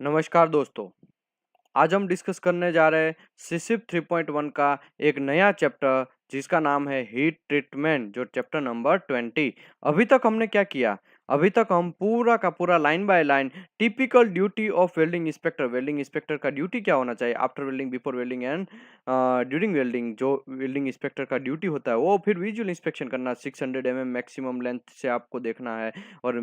नमस्कार दोस्तों। आज हम डिस्कस करने जा रहे हैं सिसिप 3.1 का एक नया चैप्टर जिसका नाम है हीट ट्रीटमेंट जो चैप्टर नंबर 20। अभी तक हमने क्या किया? अभी तक हम पूरा का पूरा line by line typical duty of welding inspector का ड्यूटी क्या होना चाहिए after welding, before welding and during welding, जो वेल्डिंग इंस्पेक्टर का ड्यूटी होता है वो फिर विजुअल इंस्पेक्शन करना 600 मैक्सिमम लेंथ से आपको देखना है। और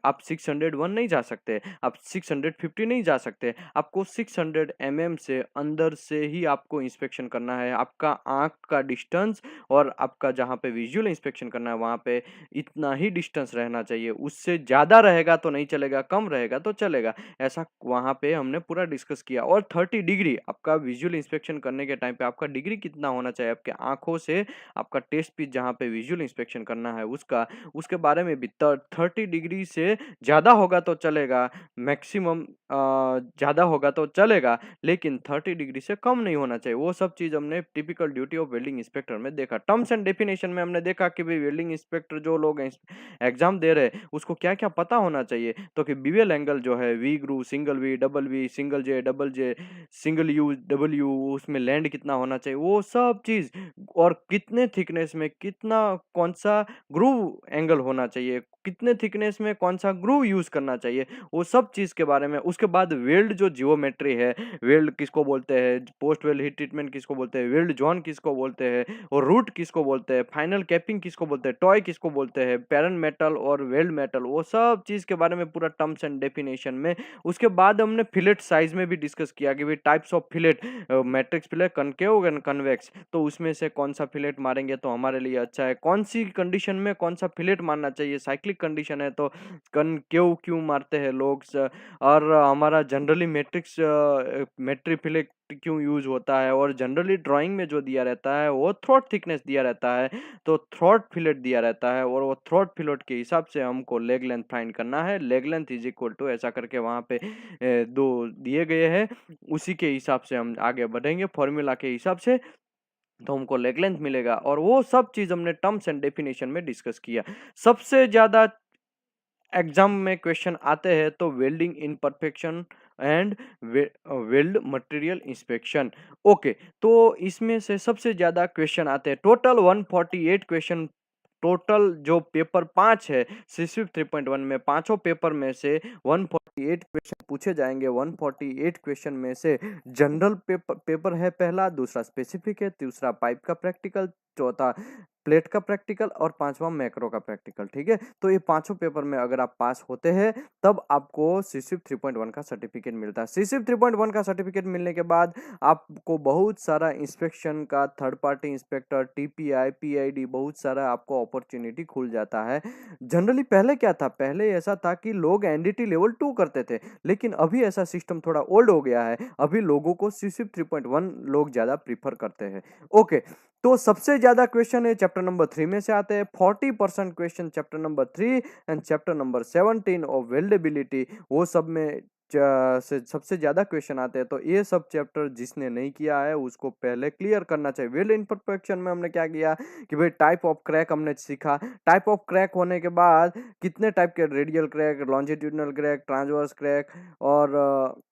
आप 601 नहीं जा सकते, आप 650 नहीं जा सकते, आपको 600 से अंदर से ही आपको इंस्पेक्शन करना है। आपका आंख का डिस्टेंस और आपका जहाँ पे विजुअल इंस्पेक्शन करना है वहाँ पे इतना ही डिस्टेंस रहना चाहिए। उससे ज़्यादा रहेगा तो नहीं चलेगा, कम रहेगा तो चलेगा। ऐसा वहाँ पे हमने पूरा डिस्कस किया। और 30 डिग्री आपका विजुअल इंस्पेक्शन करने के टाइम पे आपका डिग्री कितना होना चाहिए आपके आंखों से, आपका टेस्ट पीस जहाँ पे विजुअल इंस्पेक्शन करना है उसका, उसके बारे में भी 30 डिग्री से ज़्यादा होगा तो चलेगा, मैक्सिमम ज़्यादा होगा तो चलेगा, लेकिन 30 डिग्री से कम नहीं होना चाहिए। वो सब चीज़ हमने typical duty of welding inspector में देखा। टर्म्स एंड डेफिनेशन में हमने देखा कि भाई वेल्डिंग इंस्पेक्टर जो लोग एग्जाम दे रहे हैं उसको क्या-क्या पता होना चाहिए। तो कि बीवेल एंगल जो है, V groove, single V, double V, single J, double J, single U, double U, उसमें लैंड कितना होना चाहिए, वो सब चीज़। और कितने थिकनेस में कितना कौन-सा ग्रूव एंगल होना चाहिए, कितने थिकनेस में कौन-सा ग्रूव यूज़ करना चाहिए, वो सब चीज़ के बारे में। उसके बाद वेल्ड जो जियोमेट्री है, वेल्ड किसको बोलते हैं, पोस्ट वेल्ड हीट ट्रीटमेंट किसको बोलते हैं, वेल्ड जॉन किसको बोलते हैं, और रूट किसको बोलते हैं, फाइनल कैपिंग किसको बोलते हैं, टॉय किसको बोलते हैं, पैरन मेटल और वेल्ड मेटल, वो सब चीज़ के बारे में पूरा टर्म्स एंड डेफिनेशन में। उसके बाद हमने फिलेट साइज में भी डिस्कस किया कि भाई types of fillet, matrix fillet, concave and convex, तो उसमें से कौन सा फिलेट मारेंगे तो हमारे लिए अच्छा है, कौन सी कंडीशन में कौन सा फिलेट मारना चाहिए। साइक्लिक कंडीशन है तो कनकेव क्यों मारते हैं लोग, और हमारा जनरली मैट्रिक्स मैट्रिफिलेट क्यों यूज होता है, और जनरली ड्राइंग में जो दिया रहता है वो थ्रोट थिकनेस दिया रहता है, तो थ्रोट फिलेट दिया रहता है, और वो थ्रोट फिलेट के हिसाब से हमको लेग लेंथ फाइंड करना है। Leg length is equal to ऐसा करके वहाँ पे दो दिए गए हैं, उसी के हिसाब से हम आगे बढ़ेंगे फॉर्मूला के हिसाब से, तो हमको लेग लेंथ मिलेगा। और वो सब चीज हमने टर्म्स एंड डेफिनेशन में डिस्कस किया। सबसे ज्यादा एग्जाम में क्वेश्चन आते हैं तो welding imperfection and weld material inspection. Okay, तो इसमें से सबसे ज्यादा क्वेश्चन आते हैं, टोटल 148 क्वेश्चन। टोटल जो पेपर 5 है सिसिप 3.1 में, पांचों पेपर में से 148 क्वेश्चन पूछे जाएंगे। 148 क्वेश्चन में से जनरल पेपर है पहला, दूसरा स्पेसिफिक है, तीसरा पाइप का प्रैक्टिकल, चौथा प्लेट का प्रैक्टिकल, और पांचवा मैक्रो का प्रैक्टिकल। ठीक है, तो ये पांचों पेपर में अगर आप पास होते हैं तब आपको सिसिप 3.1 का सर्टिफिकेट मिलता है। सिसिप 3.1 का सर्टिफिकेट मिलने के बाद आपको बहुत सारा इंस्पेक्शन का, third party inspector, TPI, PID, बहुत सारा आपको अपॉर्चुनिटी खुल जाता है। जनरली पहले क्या था, पहले ऐसा था कि लोग एनडीटी लेवल 2 करते थे, लेकिन अभी ऐसा सिस्टम थोड़ा ओल्ड हो गया है। अभी लोगों को सिसिप 3.1 लोग ज्यादा प्रीफर करते हैं। ओके, तो सबसे ज्यादा क्वेश्चन है चैप्टर नंबर 3 में से आते हैं। 40% question chapter number 3 and chapter number 17 of weldability, वो सब में से सबसे ज्यादा क्वेश्चन आते हैं। तो ये सब चैप्टर जिसने नहीं किया है उसको पहले क्लियर करना चाहिए। वेल्ड इम्परफेक्शन में हमने क्या किया कि भाई टाइप ऑफ क्रैक हमने सीखा। टाइप ऑफ क्रैक होने के बाद कितने टाइप के, radial crack, longitudinal crack, transverse crack, और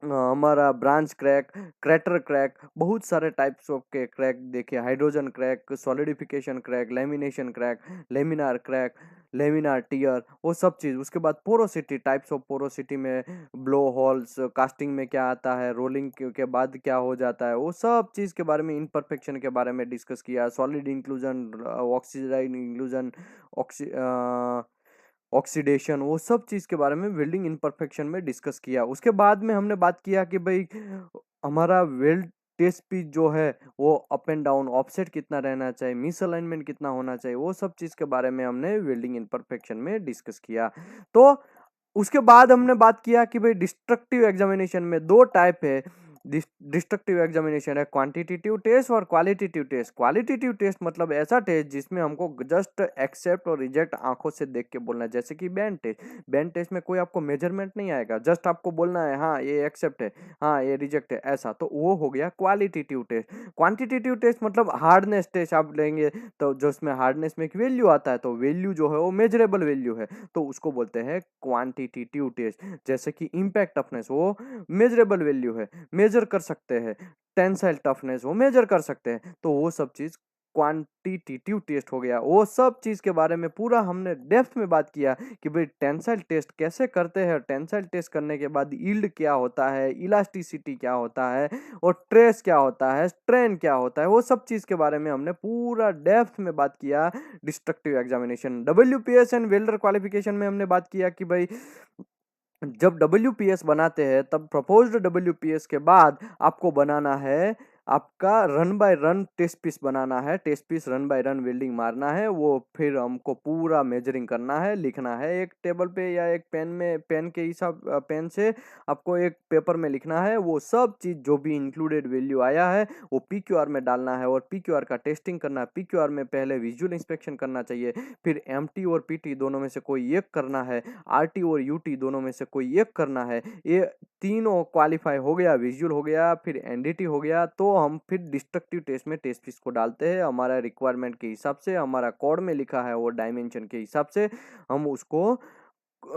हमारा ब्रांच क्रैक, क्रैटर क्रैक, बहुत सारे टाइप्स ऑफ के क्रैक देखे। Hydrogen crack, solidification crack, lamination crack, laminar crack, laminar tear, वो सब चीज़। उसके बाद पोरोसिटी, टाइप्स ऑफ पोरोसिटी में ब्लो होल्स, कास्टिंग में क्या आता है, रोलिंग के बाद क्या हो जाता है, वो सब चीज़ के बारे में, इनपरफेक्शन के बारे में डिस्कस किया। Solid inclusion, oxidize inclusion, oxy oxidation, वो सब चीज़ के बारे में वेल्डिंग इनपरफेक्शन में डिस्कस किया। उसके बाद में हमने बात किया कि भाई हमारा वेल्ड टेस्ट पीस जो है वो अप एंड डाउन ऑफसेट कितना रहना चाहिए, मिस अलाइनमेंट कितना होना चाहिए, वो सब चीज़ के बारे में हमने वेल्डिंग इनपरफेक्शन में डिस्कस किया। तो उसके बाद हमने बात किया कि भाई डिस्ट्रक्टिव एग्जामिनेशन में दो टाइप है। डिस्ट्रक्टिव एग्जामिनेशन है क्वांटिटेटिव टेस्ट और क्वालिटेटिव टेस्ट। क्वालिटेटिव टेस्ट मतलब ऐसा टेस्ट जिसमें हमको जस्ट एक्सेप्ट और रिजेक्ट आंखों से देख के बोलना है, जैसे कि बैंड टेस्ट। बैंड टेस्ट में कोई आपको मेजरमेंट नहीं आएगा, जस्ट आपको बोलना है हाँ ये एक्सेप्ट है, हाँ ये रिजेक्ट है, ऐसा। तो वो हो गया क्वालिटेटिव टेस्ट। क्वांटिटेटिव टेस्ट मतलब हार्डनेस टेस्ट आप लेंगे, तो जो उसमें हार्डनेस में एक वैल्यू आता है, तो वैल्यू जो है वो मेजरेबल वैल्यू है, तो उसको बोलते हैं क्वांटिटेटिव टेस्ट। जैसे कि इम्पैक्ट टफनेस, वो मेजरेबल वैल्यू है, मेजर कर सकते हैं। टेंसाइल टफनेस वो मेजर कर सकते हैं, तो वो सब चीज क्वांटिटेटिव टेस्ट हो गया। वो सब चीज के बारे में पूरा हमने डेप्थ में बात किया कि भाई टेंसाइल टेस्ट कैसे करते हैं, टेंसाइल टेस्ट करने के बाद यील्ड क्या होता है, इलास्टिसिटी क्या होता है, और ट्रेस क्या होता है, स्ट्रेन क्या होता है, वो सब चीज के बारे में हमने पूरा डेप्थ में बात किया destructive examination. WPS and welder qualification में हमने बात किया कि भाई जब डब्ल्यूपीएस बनाते हैं तब प्रपोज्ड डब्ल्यूपीएस के बाद आपको बनाना है, आपका run by run test piece बनाना है, test piece run by run welding मारना है, वो फिर हमको पूरा मेजरिंग करना है, लिखना है एक टेबल पे या एक पेन में, पेन के हिसाब पेन से आपको एक पेपर में लिखना है। वो सब चीज जो भी इंक्लूडेड वैल्यू आया है वो पीक्यूआर में डालना है, और पीक्यूआर का टेस्टिंग करना है। पीक्यूआर में पहले विजुअल इंस्पेक्शन करना चाहिए, फिर एमटी और पीटी दोनों में से कोई एक करना है, आरटी और यूटी दोनों में से कोई एक करना है। ये तीनों क्वालिफाई हो गया, विजुअल हो गया, फिर एनडीटी हो गया, तो हम फिर डिस्ट्रक्टिव टेस्ट में टेस्ट पीस को डालते हैं हमारा रिक्वायरमेंट के हिसाब से, हमारा कोड में लिखा है वो डायमेंशन के हिसाब से हम उसको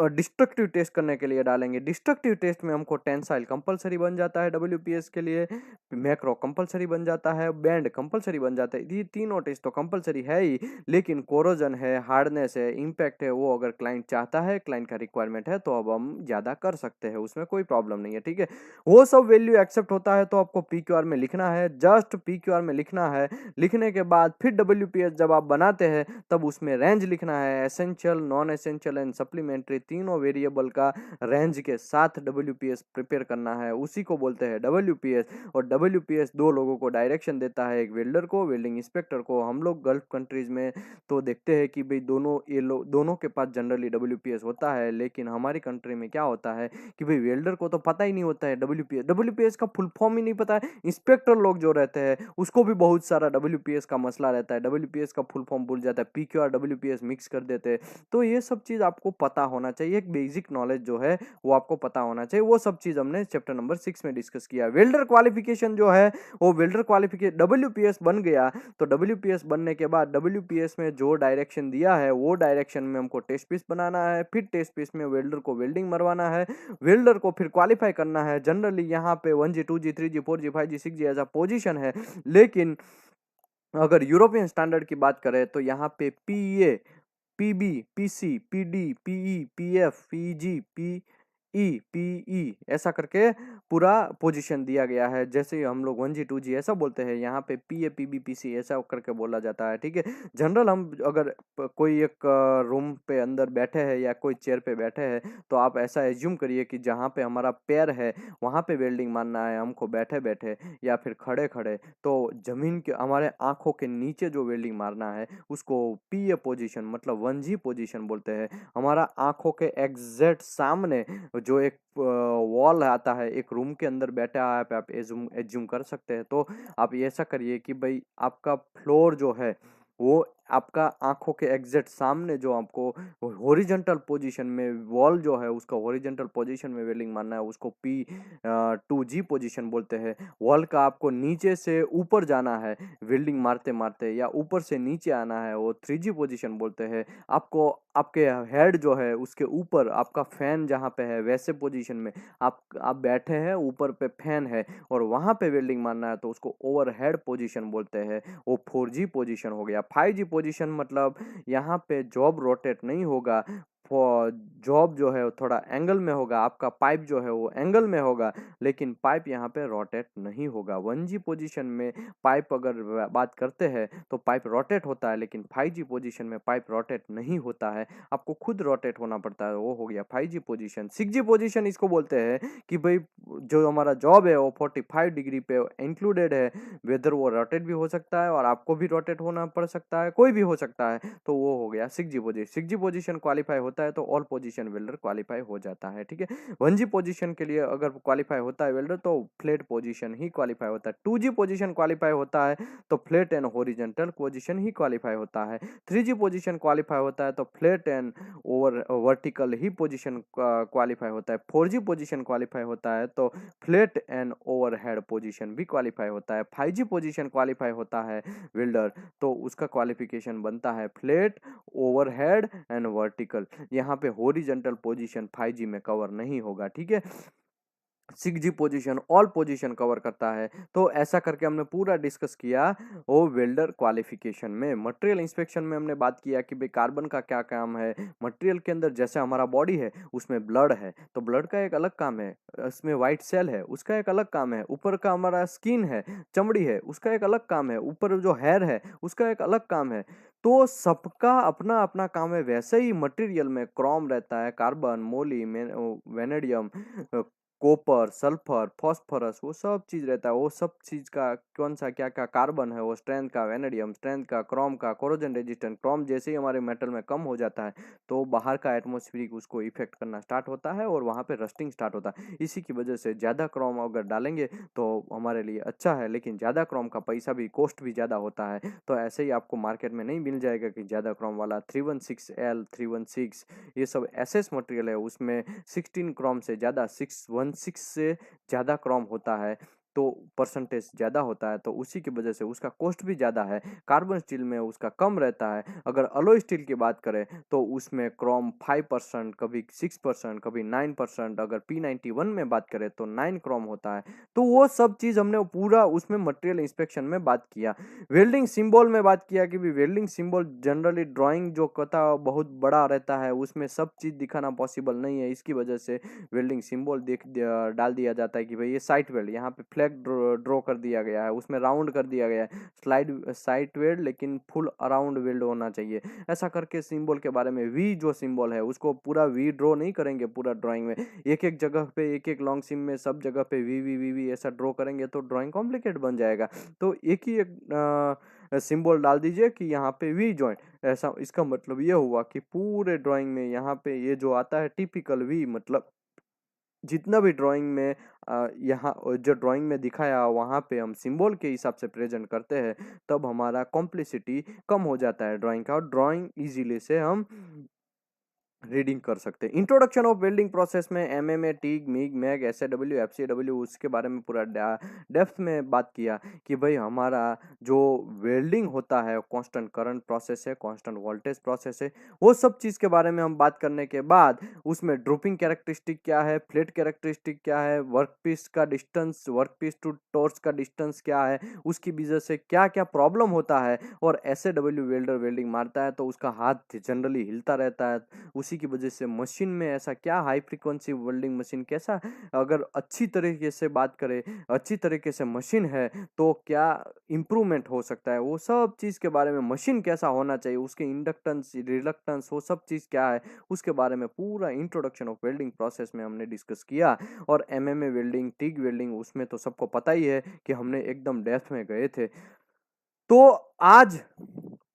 डिस्ट्रक्टिव टेस्ट करने के लिए डालेंगे। डिस्ट्रक्टिव टेस्ट में हमको टेंसाइल कंपलसरी बन जाता है डब्ल्यूपीएस के लिए, मैक्रो कंपलसरी बन जाता है, बैंड कंपलसरी बन जाता है। ये तीनों टेस्ट तो कंपलसरी है ही, लेकिन कोरोजन है, हार्डनेस है, इम्पैक्ट है, वो अगर क्लाइंट चाहता है, क्लाइंट का रिक्वायरमेंट है, तो अब हम ज्यादा कर सकते हैं, उसमें कोई प्रॉब्लम नहीं है। ठीक है, वो सब वैल्यू एक्सेप्ट होता है तो आपको पीक्यूआर में लिखना है, जस्ट पीक्यूआर में लिखना है। लिखने के बाद फिर डब्ल्यूपीएस जब आप बनाते हैं तब उसमें रेंज लिखना है, essential, non essential and supplementary तीनों वेरिएबल का रेंज के साथ डब्ल्यूपीएस प्रिपेयर करना है, उसी को बोलते हैं डब्ल्यूपीएस। और डब्ल्यूपीएस दो लोगों को डायरेक्शन देता है, एक वेल्डर को, वेल्डिंग इंस्पेक्टर को। हम लोग गल्फ कंट्रीज में तो देखते हैं कि भाई दोनों ये लोग दोनों के पास जनरली डब्ल्यूपीएस होता है, लेकिन हमारी कंट्री में क्या होता है कि भाई वेल्डर को तो पता ही नहीं होता है डब्ल्यूपीएस, डब्ल्यूपीएस का फुल फॉर्म ही नहीं पता है। इंस्पेक्टर लोग जो रहते हैं उसको भी बहुत सारा डब्ल्यूपीएस का मसला रहता है, डब्ल्यूपीएस का फुल फॉर्म भूल जाता है, पीक्यूआर डब्ल्यूपीएस मिक्स कर देते हैं। तो ये सब चीज आपको पता होना चाहिए, एक बेसिक नॉलेज जो है वो आपको पता होना चाहिए। वो सब चीज हमने चैप्टर नंबर 6 में डिस्कस किया। वेल्डर क्वालिफिकेशन जो है वो वेल्डर क्वालिफिकेशन डब्ल्यूपीएस बन गया, तो डब्ल्यूपीएस बनने के बाद डब्ल्यूपीएस में जो डायरेक्शन दिया है वो डायरेक्शन में हमको टेस्ट पीस बनाना है, फिर टेस्ट पीस में वेल्डर को वेल्डिंग मरवाना है, वेल्डर को फिर क्वालिफाई करना है। जनरली यहाँ पे 1G 2G 3G 4G 5G 6G ऐसा पोजीशन है, लेकिन अगर यूरोपियन स्टैंडर्ड की बात करें तो यहाँ पे PA, PB, PC, PD, PE, PF, PG, PE ऐसा करके पूरा पोजीशन दिया गया है। जैसे हम लोग 1G 2G ऐसा बोलते हैं, यहाँ पे पीए, पीबी, पीसी ऐसा करके बोला जाता है। ठीक है, जनरल हम अगर कोई एक रूम पे अंदर बैठे हैं या कोई चेयर पे बैठे हैं, तो आप ऐसा एज्यूम करिए कि जहाँ पे हमारा पैर है वहाँ पे वेल्डिंग मारना है हमको, बैठे बैठे या फिर खड़े खड़े। तो जमीन के हमारे आंखों के नीचे जो वेल्डिंग मारना है उसको पीए पोजीशन मतलब 1G पोजीशन बोलते हैं। हमारा आंखों के एग्जैक्ट सामने जो एक वॉल आता है, एक रूम के अंदर बैठा है, आप एज्यूम कर सकते हैं। तो आप ऐसा करिए कि भाई आपका फ्लोर जो है वो आपका आंखों के एग्जैक्ट सामने, जो आपको हॉरिजॉन्टल पोजीशन में वॉल जो है उसका हॉरिजॉन्टल पोजीशन में वेल्डिंग मारना है, उसको P2G पोजीशन बोलते हैं। वॉल का आपको नीचे से ऊपर जाना है वेल्डिंग मारते मारते, या ऊपर से नीचे आना है, वो 3G पोजीशन बोलते हैं। आपको आपके हेड जो है उसके ऊपर आपका फैन जहाँ पे है वैसे पोजीशन में आप बैठे हैं, ऊपर पे फैन है और वहां पे वेल्डिंग मारना है, तो उसको ओवरहेड पोजीशन बोलते हैं। वो 4G पोजीशन हो गया। 5G पोजीशन मतलब यहाँ पे जॉब रोटेट नहीं होगा, जॉब जो है वो थोड़ा एंगल में होगा, आपका पाइप जो है वो एंगल में होगा, लेकिन पाइप यहाँ पे रोटेट नहीं होगा। 1G पोजीशन में पाइप अगर बात करते हैं तो पाइप रोटेट होता है, लेकिन 5G पोजीशन में पाइप रोटेट नहीं होता है, आपको खुद रोटेट होना पड़ता है। वो हो गया 5G पोजीशन। 6G पोजीशन इसको बोलते हैं कि भाई जो हमारा जॉब है वो 45 डिग्री पे इंक्लूडेड है, वेदर वो रोटेट भी हो सकता है और आपको भी रोटेट होना पड़ सकता है, कोई भी हो सकता है, तो वो हो गया 6G position. 6G position qualify होता होता है तो ऑल पोजीशन वेल्डर क्वालिफाई हो जाता है। ठीक है, 1G पोजीशन के लिए अगर क्वालिफाई होता है वेल्डर तो फ्लैट पोजीशन ही क्वालिफाई होता है। 2G पोजीशन क्वालिफाई होता है तो flat and horizontal position he qualify होता है। 3G पोजीशन क्वालिफाई होता है तो flat and over vertical he position qualify होता है। 4G पोजीशन क्वालिफाई होता है तो फ्लैट एंड ओवरहेड पोजीशन भी क्वालिफाई होता है। 5G पोजीशन क्वालिफाई होता है वेल्डर तो उसका क्वालिफिकेशन बनता है फ्लैट, ओवरहेड एंड वर्टिकल। यहाँ पे हॉरिजॉन्टल पोजीशन 5G में कवर नहीं होगा। ठीक है, 6G position all position cover करता है। तो ऐसा करके हमने पूरा डिस्कस किया वो वेल्डर क्वालिफिकेशन में। मटेरियल इंस्पेक्शन में हमने बात किया कि भाई कार्बन का क्या काम है। मटेरियल के अंदर जैसे हमारा बॉडी है उसमें ब्लड है तो ब्लड का एक अलग काम है, उसमें व्हाइट सेल है उसका एक अलग काम है, ऊपर का हमारा स्किन है, चमड़ी है, उसका एक अलग काम है, ऊपर जो हेयर है उसका एक अलग काम है। तो सबका अपना अपना काम है। वैसे ही मटेरियल में क्रोम रहता है, कार्बन, मोली, वेनेडियम, कॉपर, सल्फर, फास्फोरस, वो सब चीज रहता है। वो सब चीज का कौन सा क्या क्या कार्बन है, वो स्ट्रेंथ का, वेनेडियम स्ट्रेंथ का, क्रोम का, कोरोजन रेजिस्टेंट। क्रोम जैसे ही हमारे मेटल में कम हो जाता है तो बाहर का एटमॉस्फेरिक उसको इफेक्ट करना स्टार्ट होता है और वहां पे रस्टिंग स्टार्ट होता है। इसी की वजह से ज्यादा क्रोम अगर डालेंगे तो हमारे लिए अच्छा है, लेकिन ज्यादा क्रोम का पैसा भी, कॉस्ट भी ज्यादा होता है। तो ऐसे ही आपको मार्केट में नहीं मिल जाएगा कि ज्यादा क्रोम वाला 316L, 316, ये सब एसएस मटेरियल है, उसमें 16 क्रोम से ज्यादा, 616 से ज्यादा क्रोम होता है तो परसेंटेज ज्यादा होता है, तो उसी की वजह से उसका कॉस्ट भी ज्यादा है। कार्बन स्टील में उसका कम रहता है। अगर अलॉय स्टील की बात करें तो उसमें क्रोम 5%, कभी 6%, कभी 9%। अगर P91 में बात करें तो 9 क्रोम होता है। तो वो सब चीज हमने पूरा उसमें मटेरियल इंस्पेक्शन में बात किया। वेल्डिंग सिंबल में बात किया कि भी वेल्डिंग सिंबल जनरली ड्राइंग जो करता बहुत बड़ा रहता है उसमें सब चीज दिखाना पॉसिबल नहीं है। इसकी वजह से वेल्डिंग सिंबल डाल दिया जाता है कि भाई ये साइट वेल्ड, यहाँ पे फ्लैग ड्रॉ कर दिया गया है, उसमें राउंड कर दिया गया है, साइट वेल्ड लेकिन फुल अराउंड वेल्ड होना चाहिए। ऐसा करके सिंबल के बारे में, वी जो सिंबल है उसको पूरा वी ड्रॉ नहीं करेंगे पूरा ड्राइंग में, एक एक जगह पे, एक एक लॉन्ग सिम में सब जगह पे वी वी वी वी ऐसा ड्रॉ करेंगे तो ड्राइंग कॉम्प्लिकेट बन जाएगा। तो एक ही एक सिंबल डाल दीजिए कि यहाँ पे वी जॉइंट, ऐसा इसका मतलब ये हुआ कि पूरे ड्राइंग में यहाँ पे ये जो आता है टिपिकल वी, मतलब जितना भी ड्राइंग में यहाँ जो ड्राइंग में दिखाया वहाँ पे हम सिंबल के हिसाब से प्रेजेंट करते हैं, तब हमारा कॉम्प्लिसिटी कम हो जाता है ड्राइंग का, और ड्राइंग इजीली से हम रीडिंग कर सकते हैं। इंट्रोडक्शन ऑफ वेल्डिंग प्रोसेस में MMA, TIG, MiG, mag, SA W, एफसीडब्ल्यू, उसके बारे में पूरा डेप्थ में बात किया कि भाई हमारा जो वेल्डिंग होता है कांस्टेंट करंट प्रोसेस है, कांस्टेंट वोल्टेज प्रोसेस है। वो सब चीज़ के बारे में हम बात करने के बाद उसमें ड्रूपिंग कैरेक्टरिस्टिक क्या है, फ्लैट कैरेक्टरिस्टिक क्या है, वर्क पीस का distance, work piece to torch का डिस्टेंस क्या है, उसकी वजह से क्या क्या प्रॉब्लम होता है। और एसएडब्ल्यू वेल्डर वेल्डिंग मारता है तो उसका हाथ जनरली हिलता रहता है, उसी की वजह से मशीन में ऐसा क्या हाई फ्रीक्वेंसी वेल्डिंग मशीन कैसा, अगर अच्छी तरीके से बात करें, अच्छी तरीके से मशीन है तो क्या इम्प्रूवमेंट हो सकता है, वो सब चीज़ के बारे में, मशीन कैसा होना चाहिए, उसके इंडक्टेंस, रिलक्टेंस, वो सब चीज़ क्या है उसके बारे में पूरा इंट्रोडक्शन ऑफ वेल्डिंग प्रोसेस में हमने डिस्कस किया। और एमएमए वेल्डिंग, टिग वेल्डिंग, उसमें तो सबको पता ही है कि हमने एकदम डेप्थ में गए थे। तो आज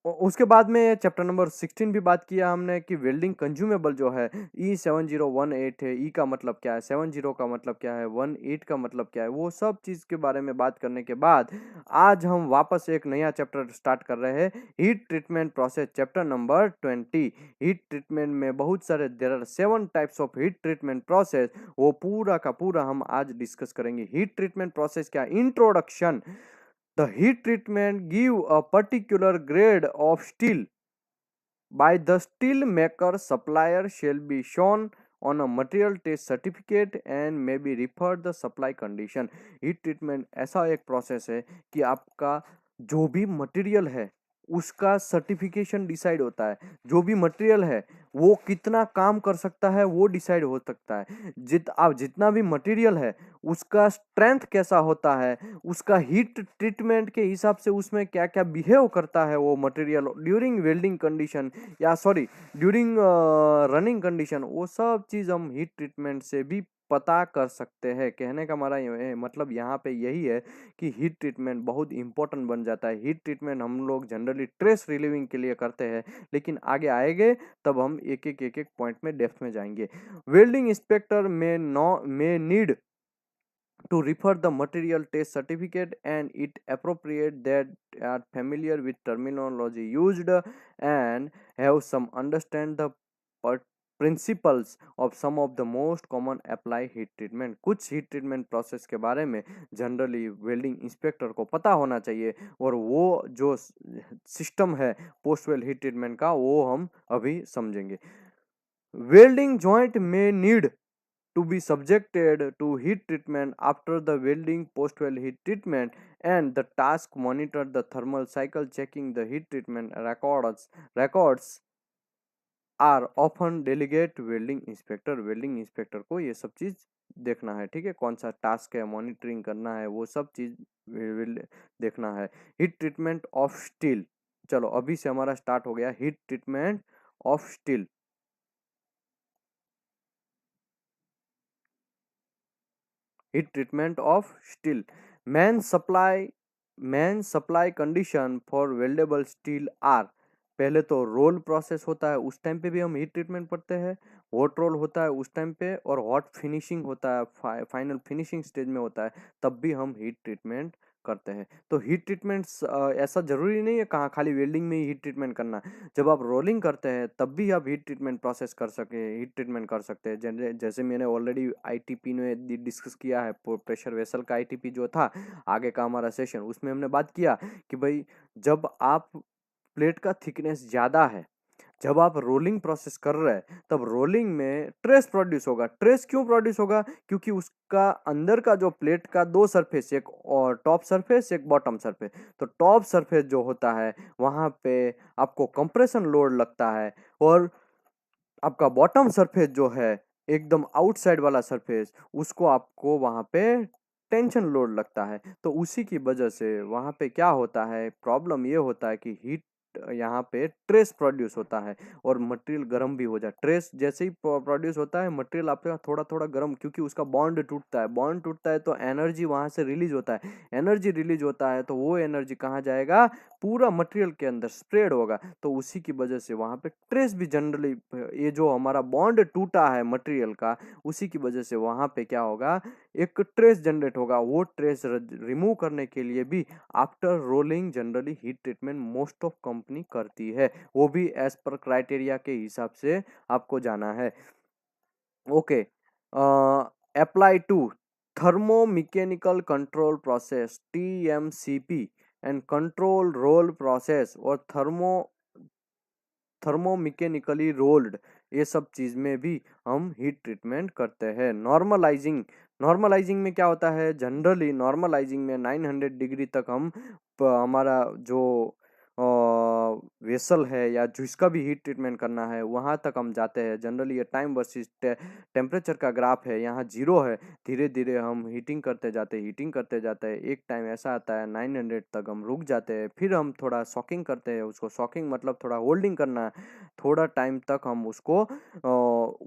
उसके बाद में चैप्टर नंबर 16 भी बात किया हमने कि वेल्डिंग कंज्यूमेबल जो है E7018 है। ई का मतलब क्या है, 70 का मतलब क्या है, 18 का मतलब क्या है, वो सब चीज़ के बारे में बात करने के बाद आज हम वापस एक नया चैप्टर स्टार्ट कर रहे हैं, heat treatment process, chapter number 20। Heat treatment में बहुत सारे, there are 7 types of heat treatment process, वो पूरा का पूरा हम आज डिस्कस करेंगे। हीट ट्रीटमेंट प्रोसेस क्या, introduction. The heat treatment give a particular grade of steel by the steel maker supplier shall be shown on a material test certificate and may be referred the supply condition। heat treatment ऐसा एक process है कि आपका जो भी material है उसका certification decide होता है। जो भी मटेरियल है वो कितना काम कर सकता है वो डिसाइड हो सकता है। जितना भी मटेरियल है उसका स्ट्रेंथ कैसा होता है, उसका हीट ट्रीटमेंट के हिसाब से उसमें क्या क्या बिहेव करता है वो मटेरियल ड्यूरिंग वेल्डिंग कंडीशन, या सॉरी ड्यूरिंग रनिंग कंडीशन, वो सब चीज़ हम हीट ट्रीटमेंट से भी पता कर सकते हैं। कहने का हमारा मतलब यहाँ पे यही है कि हीट ट्रीटमेंट बहुत इंपॉर्टेंट बन जाता है। हीट ट्रीटमेंट हम लोग जनरली स्ट्रेस रिलीविंग के लिए करते हैं, लेकिन आगे आएंगे तब हम एक एक पॉइंट में डेप्थ में जाएंगे। वेल्डिंग इंस्पेक्टर में need to refer the material test certificate, and it appropriate that are familiar with terminology used and have some understand the principles of some of the most common apply heat treatment। कुछ heat treatment process के बारे में generally welding inspector को पता होना चाहिए, और वो जो सिस्टम है पोस्ट वेल हीट ट्रीटमेंट का वो हम अभी समझेंगे। वेल्डिंग जॉइंट में need to be subjected to heat treatment after the welding post-weld heat treatment, and the task monitor the thermal cycle checking the heat treatment records are often delegate welding inspector को ये सब चीज देखना है। ठीक है, कौन सा टास्क है, मॉनिटरिंग करना है, वो सब चीज देखना है। हीट ट्रीटमेंट ऑफ स्टील, चलो अभी से हमारा स्टार्ट हो गया heat treatment of steel. Heat treatment of steel, main supply condition for weldable steel are. पहले तो रोल प्रोसेस होता है, उस टाइम पे भी हम हीट ट्रीटमेंट पढ़ते हैं। हॉट रोल होता है उस टाइम पे, और हॉट फिनिशिंग होता है, फाइनल फिनिशिंग स्टेज में होता है, तब भी हम हीट ट्रीटमेंट करते हैं। तो हीट ट्रीटमेंट ऐसा जरूरी नहीं है कहाँ खाली वेल्डिंग में ही हीट ट्रीटमेंट करना। जब आप रोलिंग करते हैं तब भी आप हीट ट्रीटमेंट प्रोसेस कर सके हीट ट्रीटमेंट कर सकते हैं। जैसे मैंने ऑलरेडी आईटीपी में डिस्कस किया है, प्रेशर वेसल का आईटीपी जो था आगे का हमारा सेशन, उसमें हमने बात किया कि भाई जब आप प्लेट का थिकनेस ज़्यादा है, जब आप रोलिंग प्रोसेस कर रहे हैं, तब रोलिंग में ट्रेस प्रोड्यूस होगा। ट्रेस क्यों प्रोड्यूस होगा? क्योंकि उसका अंदर का जो प्लेट का दो सरफेस, एक और टॉप सरफेस एक बॉटम सरफेस, तो टॉप सरफेस जो होता है वहां पे आपको कंप्रेशन लोड लगता है, और आपका बॉटम सरफेस जो है एकदम आउटसाइड वाला सरफेस, उसको आपको वहां पे टेंशन लोड लगता है। तो उसी की वजह से वहां पे क्या होता है, प्रॉब्लम ये होता है कि हीट यहाँ पे ट्रेस प्रोड्यूस होता है, और मटेरियल गर्म भी हो जाए। ट्रेस जैसे ही प्रोड्यूस होता है, मटेरियल आपका थोड़ा थोड़ा गर्म, क्योंकि उसका बॉन्ड टूटता है। बॉन्ड टूटता है तो एनर्जी वहां से रिलीज होता है। एनर्जी रिलीज होता है तो वो एनर्जी कहाँ जाएगा? पूरा मटेरियल के अंदर स्प्रेड होगा। तो उसी की वजह से वहां पे ट्रेस भी जनरली, ये जो हमारा बॉन्ड टूटा है मटेरियल का, उसी की वजह से वहां पे क्या होगा, एक ट्रेस जनरेट होगा। वो ट्रेस रिमूव करने के लिए भी after rolling generally heat treatment most of company करती है, वो भी एज पर क्राइटेरिया के हिसाब से आपको जाना है। Okay, apply to thermomechanical control process TMCP and control roll process, और थर्मोमैकेनिकली रोल्ड, ये सब चीज में भी हम हीट ट्रीटमेंट करते हैं। नॉर्मलाइजिंग में क्या होता है, जनरली नॉर्मलाइजिंग में 900 डिग्री तक हम हमारा जो वेसल है या जिसका भी हीट ट्रीटमेंट करना है वहां तक हम जाते हैं। जनरली ये टाइम वर्सेस टेम्परेचर का ग्राफ है, यहाँ जीरो है। धीरे धीरे हम हीटिंग करते जाते हैं। एक टाइम ऐसा आता है 900 तक हम रुक जाते हैं, फिर हम थोड़ा सॉकिंग करते हैं उसको। सॉकिंग मतलब थोड़ा होल्डिंग करना, थोड़ा टाइम तक हम उसको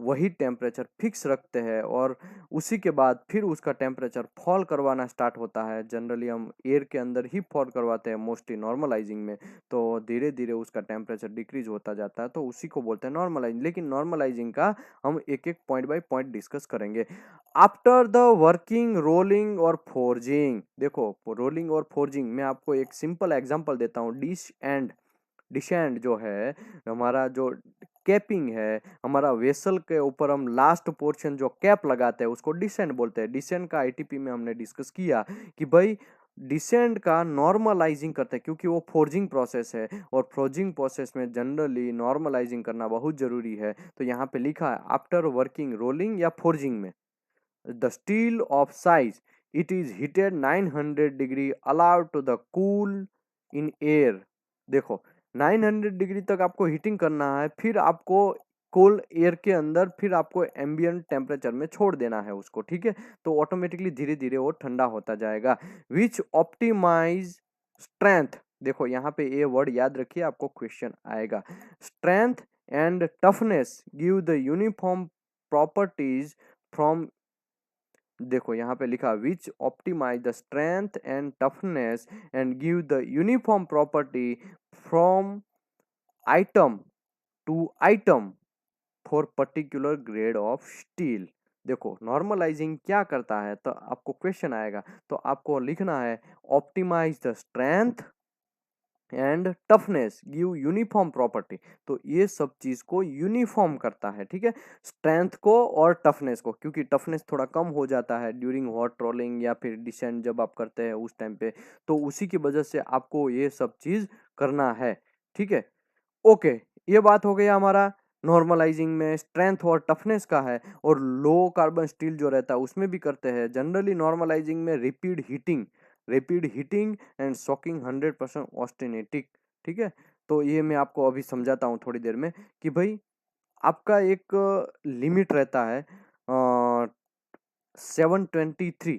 वही टेम्परेचर फिक्स रखते हैं, और उसी के बाद फिर उसका टेम्परेचर फॉल करवाना स्टार्ट होता है। जनरली हम एयर के अंदर ही फॉल करवाते हैं मोस्टली नॉर्मलाइजिंग में, तो धीरे धीरे उसका टेम्परेचर डिक्रीज होता जाता है, तो उसी को बोलते हैं नॉर्मलाइजिंग। लेकिन नॉर्मलाइजिंग का हम एक एक पॉइंट बाय पॉइंट डिस्कस करेंगे। आफ्टर द वर्किंग रोलिंग और फोर्जिंग, देखो रोलिंग और फोर्जिंग में आपको एक सिंपल एग्जांपल देता हूँ। डिशेंड जो है, हमारा जो कैपिंग है, हमारा वेसल के ऊपर हम लास्ट पोर्शन जो कैप लगाते हैं उसको डिसेंड बोलते हैं। डिसेंड का आईटीपी में हमने डिस्कस किया कि भाई डिसेंड का नॉर्मलाइजिंग करते हैं, क्योंकि वो फोर्जिंग प्रोसेस है, और फोर्जिंग प्रोसेस में जनरली नॉर्मलाइजिंग करना बहुत जरूरी है। तो यहाँ पे लिखा है आफ्टर वर्किंग रोलिंग या फोर्जिंग में the steel of size it is heated 900 degree allowed to the cool in air. देखो 900 डिग्री तक आपको हीटिंग करना है, फिर आपको कोल्ड एयर के अंदर फिर आपको एम्बियंट टेम्परेचर में छोड़ देना है उसको। ठीक है, तो ऑटोमेटिकली धीरे धीरे वो ठंडा होता जाएगा। विच ऑप्टिमाइज स्ट्रेंथ, देखो यहाँ पे ये वर्ड याद रखिए, आपको क्वेश्चन आएगा। Strength and toughness give the uniform properties from देखो यहाँ पे लिखा which optimise the strength and toughness and give the uniform property from item to item for particular grade of steel. देखो नॉर्मलाइजिंग क्या करता है, तो आपको क्वेश्चन आएगा तो आपको लिखना है optimize the strength and toughness give uniform property. तो ये सब चीज को यूनिफॉर्म करता है, ठीक है, स्ट्रेंथ को और टफनेस को, क्योंकि टफनेस थोड़ा कम हो जाता है ड्यूरिंग हॉट रोलिंग या फिर डिसेंट जब आप करते हैं उस टाइम पे, तो उसी की वजह से आपको ये सब चीज करना है, ठीक है। ओके, ये बात हो गया हमारा नॉर्मलाइजिंग में स्ट्रेंथ और टफनेस का है। और लो कार्बन स्टील जो रहता है उसमें भी करते हैं जनरली नॉर्मलाइजिंग में repeat heating and soaking 100% austenitic, ठीक है। तो ये मैं आपको अभी समझाता हूँ थोड़ी देर में कि भाई आपका एक लिमिट रहता है 723,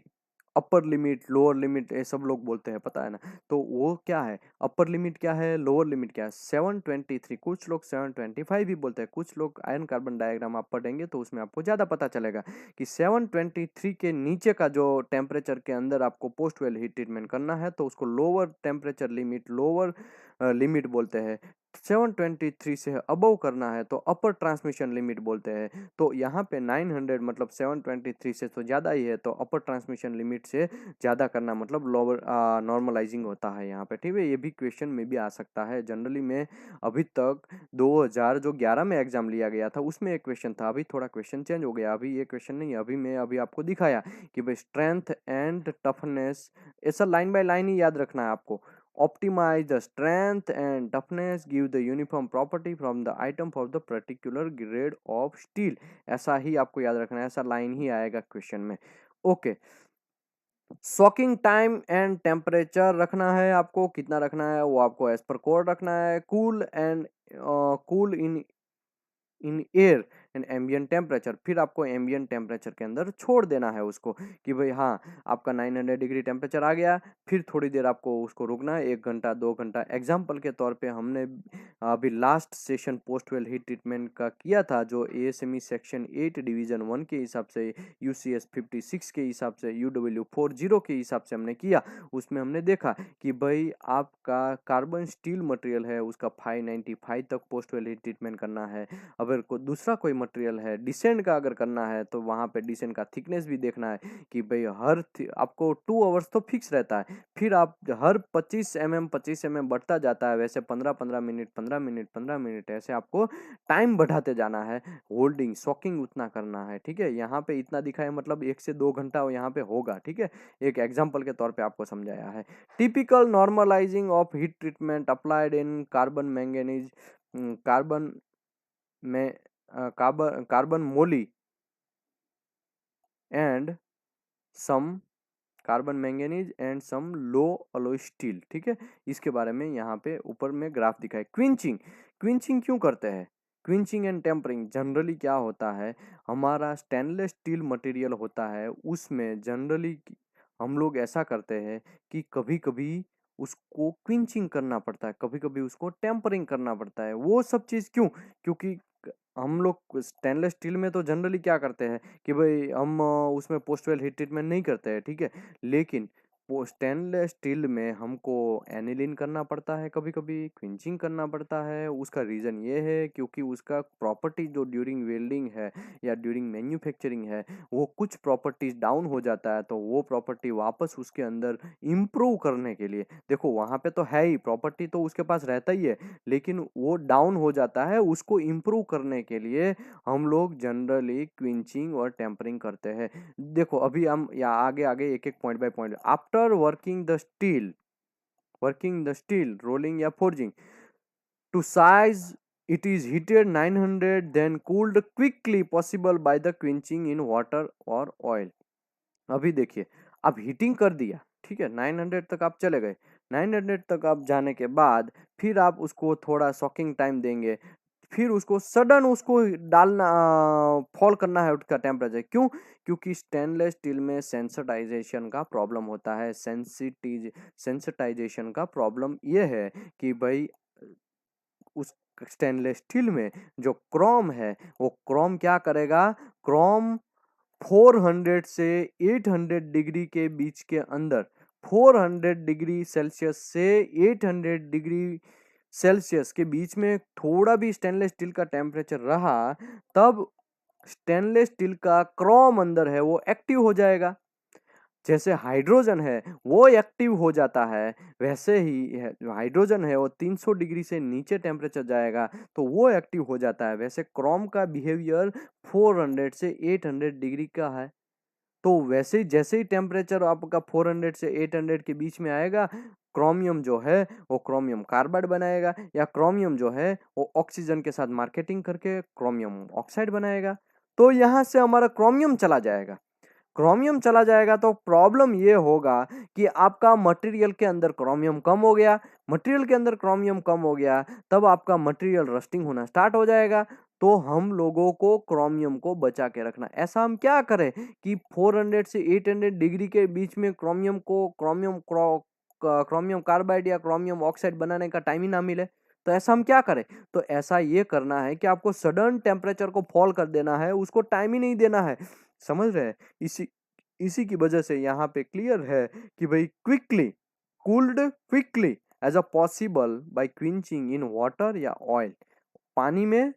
अपर लिमिट लोअर लिमिट ये सब लोग बोलते हैं, पता है ना। तो वो क्या है, अपर लिमिट क्या है, लोअर लिमिट क्या है, 723। कुछ लोग 725 भी बोलते हैं, कुछ लोग आयन कार्बन डायग्राम आप पढ़ेंगे तो उसमें आपको ज़्यादा पता चलेगा कि 723 के नीचे का जो टेम्परेचर के अंदर आपको पोस्ट वेल हीट ट्रीटमेंट करना है तो उसको lower temperature limit, lower limit बोलते हैं। 723 से अबव करना है तो अपर ट्रांसमिशन लिमिट बोलते हैं। तो यहाँ पे 900 मतलब 723 से तो ज़्यादा ही है, तो अपर ट्रांसमिशन लिमिट से ज़्यादा करना मतलब लोअर नॉर्मलाइजिंग होता है यहाँ पे, ठीक है। ये भी क्वेश्चन में भी आ सकता है जनरली में। अभी तक 2011 में एग्जाम लिया गया था उसमें एक क्वेश्चन था, अभी थोड़ा क्वेश्चन चेंज हो गया, अभी ये क्वेश्चन नहीं है। अभी आपको दिखाया कि भाई स्ट्रेंथ एंड टफनेस, ऐसा लाइन बाय लाइन ही याद रखना है आपको। Optimize the strength and toughness, give the uniform property from the item for the particular grade of steel। ऐसा ही आपको याद रखना है, ऐसा लाइन ही आएगा क्वेश्चन में। Okay, soaking time and temperature रखना है आपको, कितना रखना है वो आपको एज पर कोड रखना है। Cool in air and ambient temperature, फिर आपको एम्बियंट टेम्परेचर के अंदर छोड़ देना है उसको कि भाई हाँ आपका 900 डिग्री टेम्परेचर आ गया, फिर थोड़ी देर आपको उसको रुकना है, 1 घंटा 2 घंटा। एग्जाम्पल के तौर पे हमने अभी last session post weld heat treatment का किया था जो ASME सेक्शन 8 डिवीजन 1 के हिसाब से, UCS 56 के हिसाब से, UW40 के हिसाब से हमने किया। उसमें हमने देखा कि भाई आपका कार्बन स्टील मटेरियल है उसका 595 तक पोस्ट वेल हीट ट्रीटमेंट करना है। अगर दूसरा कोई मटेरियल है डिसेंट का अगर करना है तो वहाँ पे डिसेंट का थिकनेस भी देखना है कि भाई आपको 2 आवर्स तो फिक्स रहता है, फिर आप हर 25 mm बढ़ता जाता है, वैसे 15-15 मिनट 15 मिनट ऐसे आपको टाइम बढ़ाते जाना है। होल्डिंग सॉकिंग उतना करना है, ठीक है। यहाँ पे इतना दिखा है मतलब 1 से 2 घंटा यहाँ पे होगा, ठीक है। एक एग्जाम्पल के तौर पे आपको समझाया है। Typical normalising of heat treatment applied in carbon manganese, carbon में carbon moly and some carbon manganese and some low alloy steel, ठीक है। इसके बारे में यहाँ पे ऊपर में ग्राफ दिखा है। क्विंचिंग, क्विंचिंग क्यों करते हैं, क्विंचिंग एंड टेम्परिंग जनरली क्या होता है, हमारा स्टेनलेस स्टील मटेरियल होता है उसमें जनरली हम लोग ऐसा करते हैं कि कभी कभी उसको क्विंचिंग करना पड़ता है, कभी कभी उसको टेम्परिंग करना पड़ता है। वो सब चीज़ क्यों, क्योंकि हम लोग स्टेनलेस स्टील में तो जनरली क्या करते हैं कि भाई हम उसमें पोस्ट वेल हीट ट्रीटमेंट नहीं करते हैं, ठीक है। लेकिन वो स्टेनलेस स्टील में हमको एनिलिन करना पड़ता है, कभी कभी क्विंचिंग करना पड़ता है। उसका रीज़न ये है क्योंकि उसका प्रॉपर्टी जो ड्यूरिंग वेल्डिंग है या ड्यूरिंग मैन्युफैक्चरिंग है वो कुछ प्रॉपर्टीज डाउन हो जाता है, तो वो प्रॉपर्टी वापस उसके अंदर इम्प्रूव करने के लिए, देखो वहाँ पे तो है ही प्रॉपर्टी तो उसके पास रहता ही है, लेकिन वो डाउन हो जाता है, उसको इम्प्रूव करने के लिए हम लोग जनरली क्विंचिंग और टेम्परिंग करते हैं। देखो अभी हम या आगे आगे एक एक point by point. After working the steel rolling या forging to size it is heated 900 then cooled quickly possible by the quenching in water or oil। अभी देखिए, आप हीटिंग कर दिया, ठीक है, 900 तक आप चले गए, 900 तक आप जाने के बाद फिर आप उसको थोड़ा सॉकिंग टाइम देंगे, फिर उसको सडन उसको डालना फॉल करना है उसका टेम्परेचर, क्यों, क्योंकि स्टेनलेस स्टील में सेंसिटाइजेशन का प्रॉब्लम होता है। सेंसिटाइजेशन का प्रॉब्लम ये है कि भाई उस स्टेनलेस स्टील में जो क्रोम है वो क्रोम क्या करेगा, क्रोम 400 से 800 डिग्री के बीच के अंदर, 400 डिग्री सेल्सियस से 800 डिग्री सेल्सियस के बीच में थोड़ा भी स्टेनलेस स्टील का टेम्परेचर रहा, तब स्टेनलेस स्टील का क्रोम अंदर है वो एक्टिव हो जाएगा। जैसे हाइड्रोजन है वो एक्टिव हो जाता है, वैसे ही जो हाइड्रोजन है वो 300 डिग्री से नीचे टेम्परेचर जाएगा तो वो एक्टिव हो जाता है। वैसे क्रोम का बिहेवियर 400 से 800 डिग्री का है। तो वैसे ही जैसे ही टेम्परेचर आपका 400 से 800 के बीच में आएगा, क्रोमियम जो है वो क्रोमियम कार्बाइड बनाएगा, या क्रोमियम जो है वो ऑक्सीजन के साथ मार्केटिंग करके क्रोमियम ऑक्साइड बनाएगा। तो यहाँ से हमारा क्रोमियम चला जाएगा। क्रोमियम चला जाएगा तो प्रॉब्लम ये होगा कि आपका मटेरियल के अंदर क्रोमियम कम हो गया। मटेरियल के अंदर क्रोमियम कम हो गया तब आपका मटेरियल रस्टिंग होना स्टार्ट हो जाएगा। तो हम लोगों को क्रोमियम को बचा के रखना। ऐसा हम क्या करें कि 400 से 800 डिग्री के बीच में क्रोमियम को क्रोमियम कार्बाइड या क्रोमियम ऑक्साइड बनाने का टाइम ही ना मिले। तो ऐसा हम क्या करें? तो ऐसा ये करना है कि आपको सडन टेम्परेचर को फॉल कर देना है, उसको टाइम ही नहीं देना है। समझ रहे हैं? इसी इसी की वजह से यहाँ पे क्लियर है कि भाई quickly cooled quickly as a possible by quenching in water या ऑयल, पानी में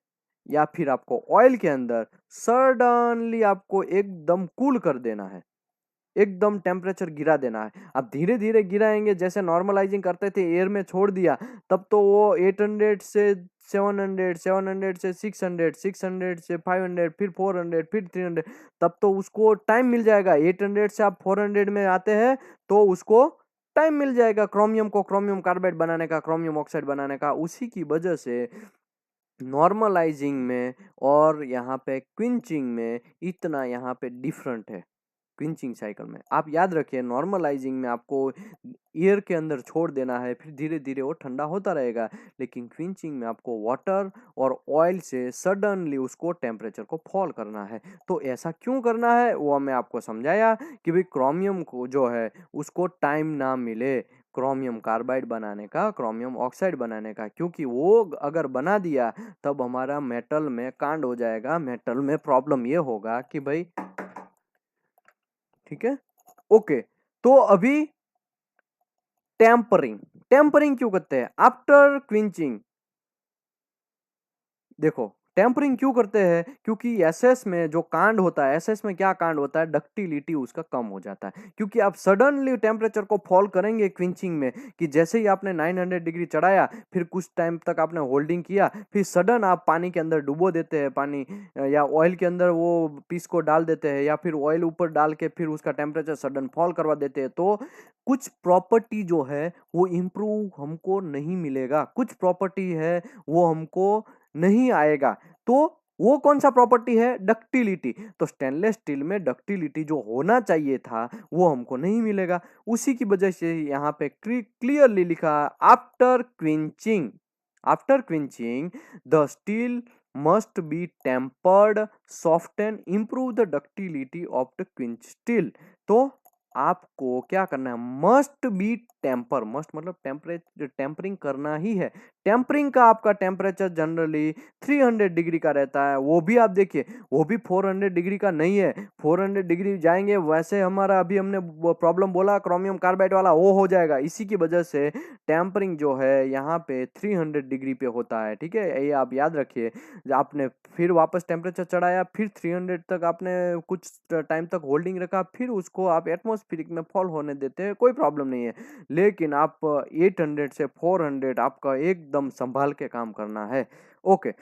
या फिर आपको ऑयल के अंदर सडनली आपको एकदम कूल कर देना है, एकदम टेम्परेचर गिरा देना है। अब धीरे धीरे गिराएंगे, जैसे नॉर्मलाइजिंग करते थे एयर में छोड़ दिया, तब तो वो 800 से 700, 700 से 600, 600 से 500, फिर 400, फिर 300, तब तो उसको टाइम मिल जाएगा। 800 से आप 400 में आते हैं तो उसको टाइम मिल जाएगा क्रोमियम को क्रोमियम कार्बाइड बनाने का, क्रोमियम ऑक्साइड बनाने का। उसी की वजह से नॉर्मलाइजिंग में और यहाँ पे क्विंचिंग में इतना यहाँ पे डिफरेंट है। क्विंचिंग साइकिल में आप याद रखिए, नॉर्मलाइजिंग में आपको एयर के अंदर छोड़ देना है, फिर धीरे धीरे वो ठंडा होता रहेगा। लेकिन क्विंचिंग में आपको वाटर और ऑयल से सडनली उसको टेम्परेचर को फॉल करना है। तो ऐसा क्यों करना है वो मैं आपको समझाया कि भाई क्रोमियम को जो है उसको टाइम ना मिले क्रोमियम कार्बाइड बनाने का, क्रोमियम ऑक्साइड बनाने का, क्योंकि वो अगर बना दिया तब हमारा मेटल में कांड हो जाएगा। मेटल में प्रॉब्लम ये होगा कि भाई, ठीक है, ओके। तो अभी टेम्परिंग, टेम्परिंग क्यों करते हैं आफ्टर क्विंचिंग? देखो टेम्परिंग क्यों करते हैं, क्योंकि एसएस में जो कांड होता है, एसएस में क्या कांड होता है, डक्टिलिटी उसका कम हो जाता है। क्योंकि आप सडनली टेम्परेचर को फॉल करेंगे क्विंचिंग में, कि जैसे ही आपने 900 डिग्री चढ़ाया, फिर कुछ टाइम तक आपने होल्डिंग किया, फिर सडन आप पानी के अंदर डुबो देते हैं, पानी या ऑयल के अंदर वो पीस को डाल देते हैं, या फिर ऑयल ऊपर डाल के फिर उसका टेम्परेचर सडन फॉल करवा देते हैं, तो कुछ प्रॉपर्टी जो है वो इम्प्रूव हमको नहीं मिलेगा, कुछ प्रॉपर्टी है वो हमको नहीं आएगा। तो वो कौन सा प्रॉपर्टी है? डक्टिलिटी। तो स्टेनलेस स्टील में डक्टिलिटी जो होना चाहिए था वो हमको नहीं मिलेगा। उसी की वजह से यहाँ पे क्लियरली लिखा, after quenching, after quenching the steel must be tempered, soften, improve the ductility of the क्विंच steel. तो आपको क्या करना है? मस्ट बी टेम्पर, मस्ट मतलब टेम्परेचर, टेम्परिंग करना ही है। टेम्परिंग का आपका टेम्परेचर जनरली 300 डिग्री का रहता है। वो भी आप देखिए, वो भी 400 डिग्री का नहीं है। 400 डिग्री जाएंगे वैसे हमारा अभी हमने प्रॉब्लम बोला क्रोमियम कार्बाइड वाला, वो हो जाएगा। इसी की वजह से टेम्परिंग जो है यहाँ पे 300 डिग्री पे होता है। ठीक है, ये आप याद रखिए। आपने फिर वापस टेम्परेचर चढ़ाया, फिर 300 तक आपने कुछ टाइम तक होल्डिंग रखा, फिर उसको आप एटमॉस्फेरिक में फॉल होने देते हैं, कोई प्रॉब्लम नहीं है। लेकिन आप 800 से 400 आपका एकदम संभाल के काम करना है। ओके,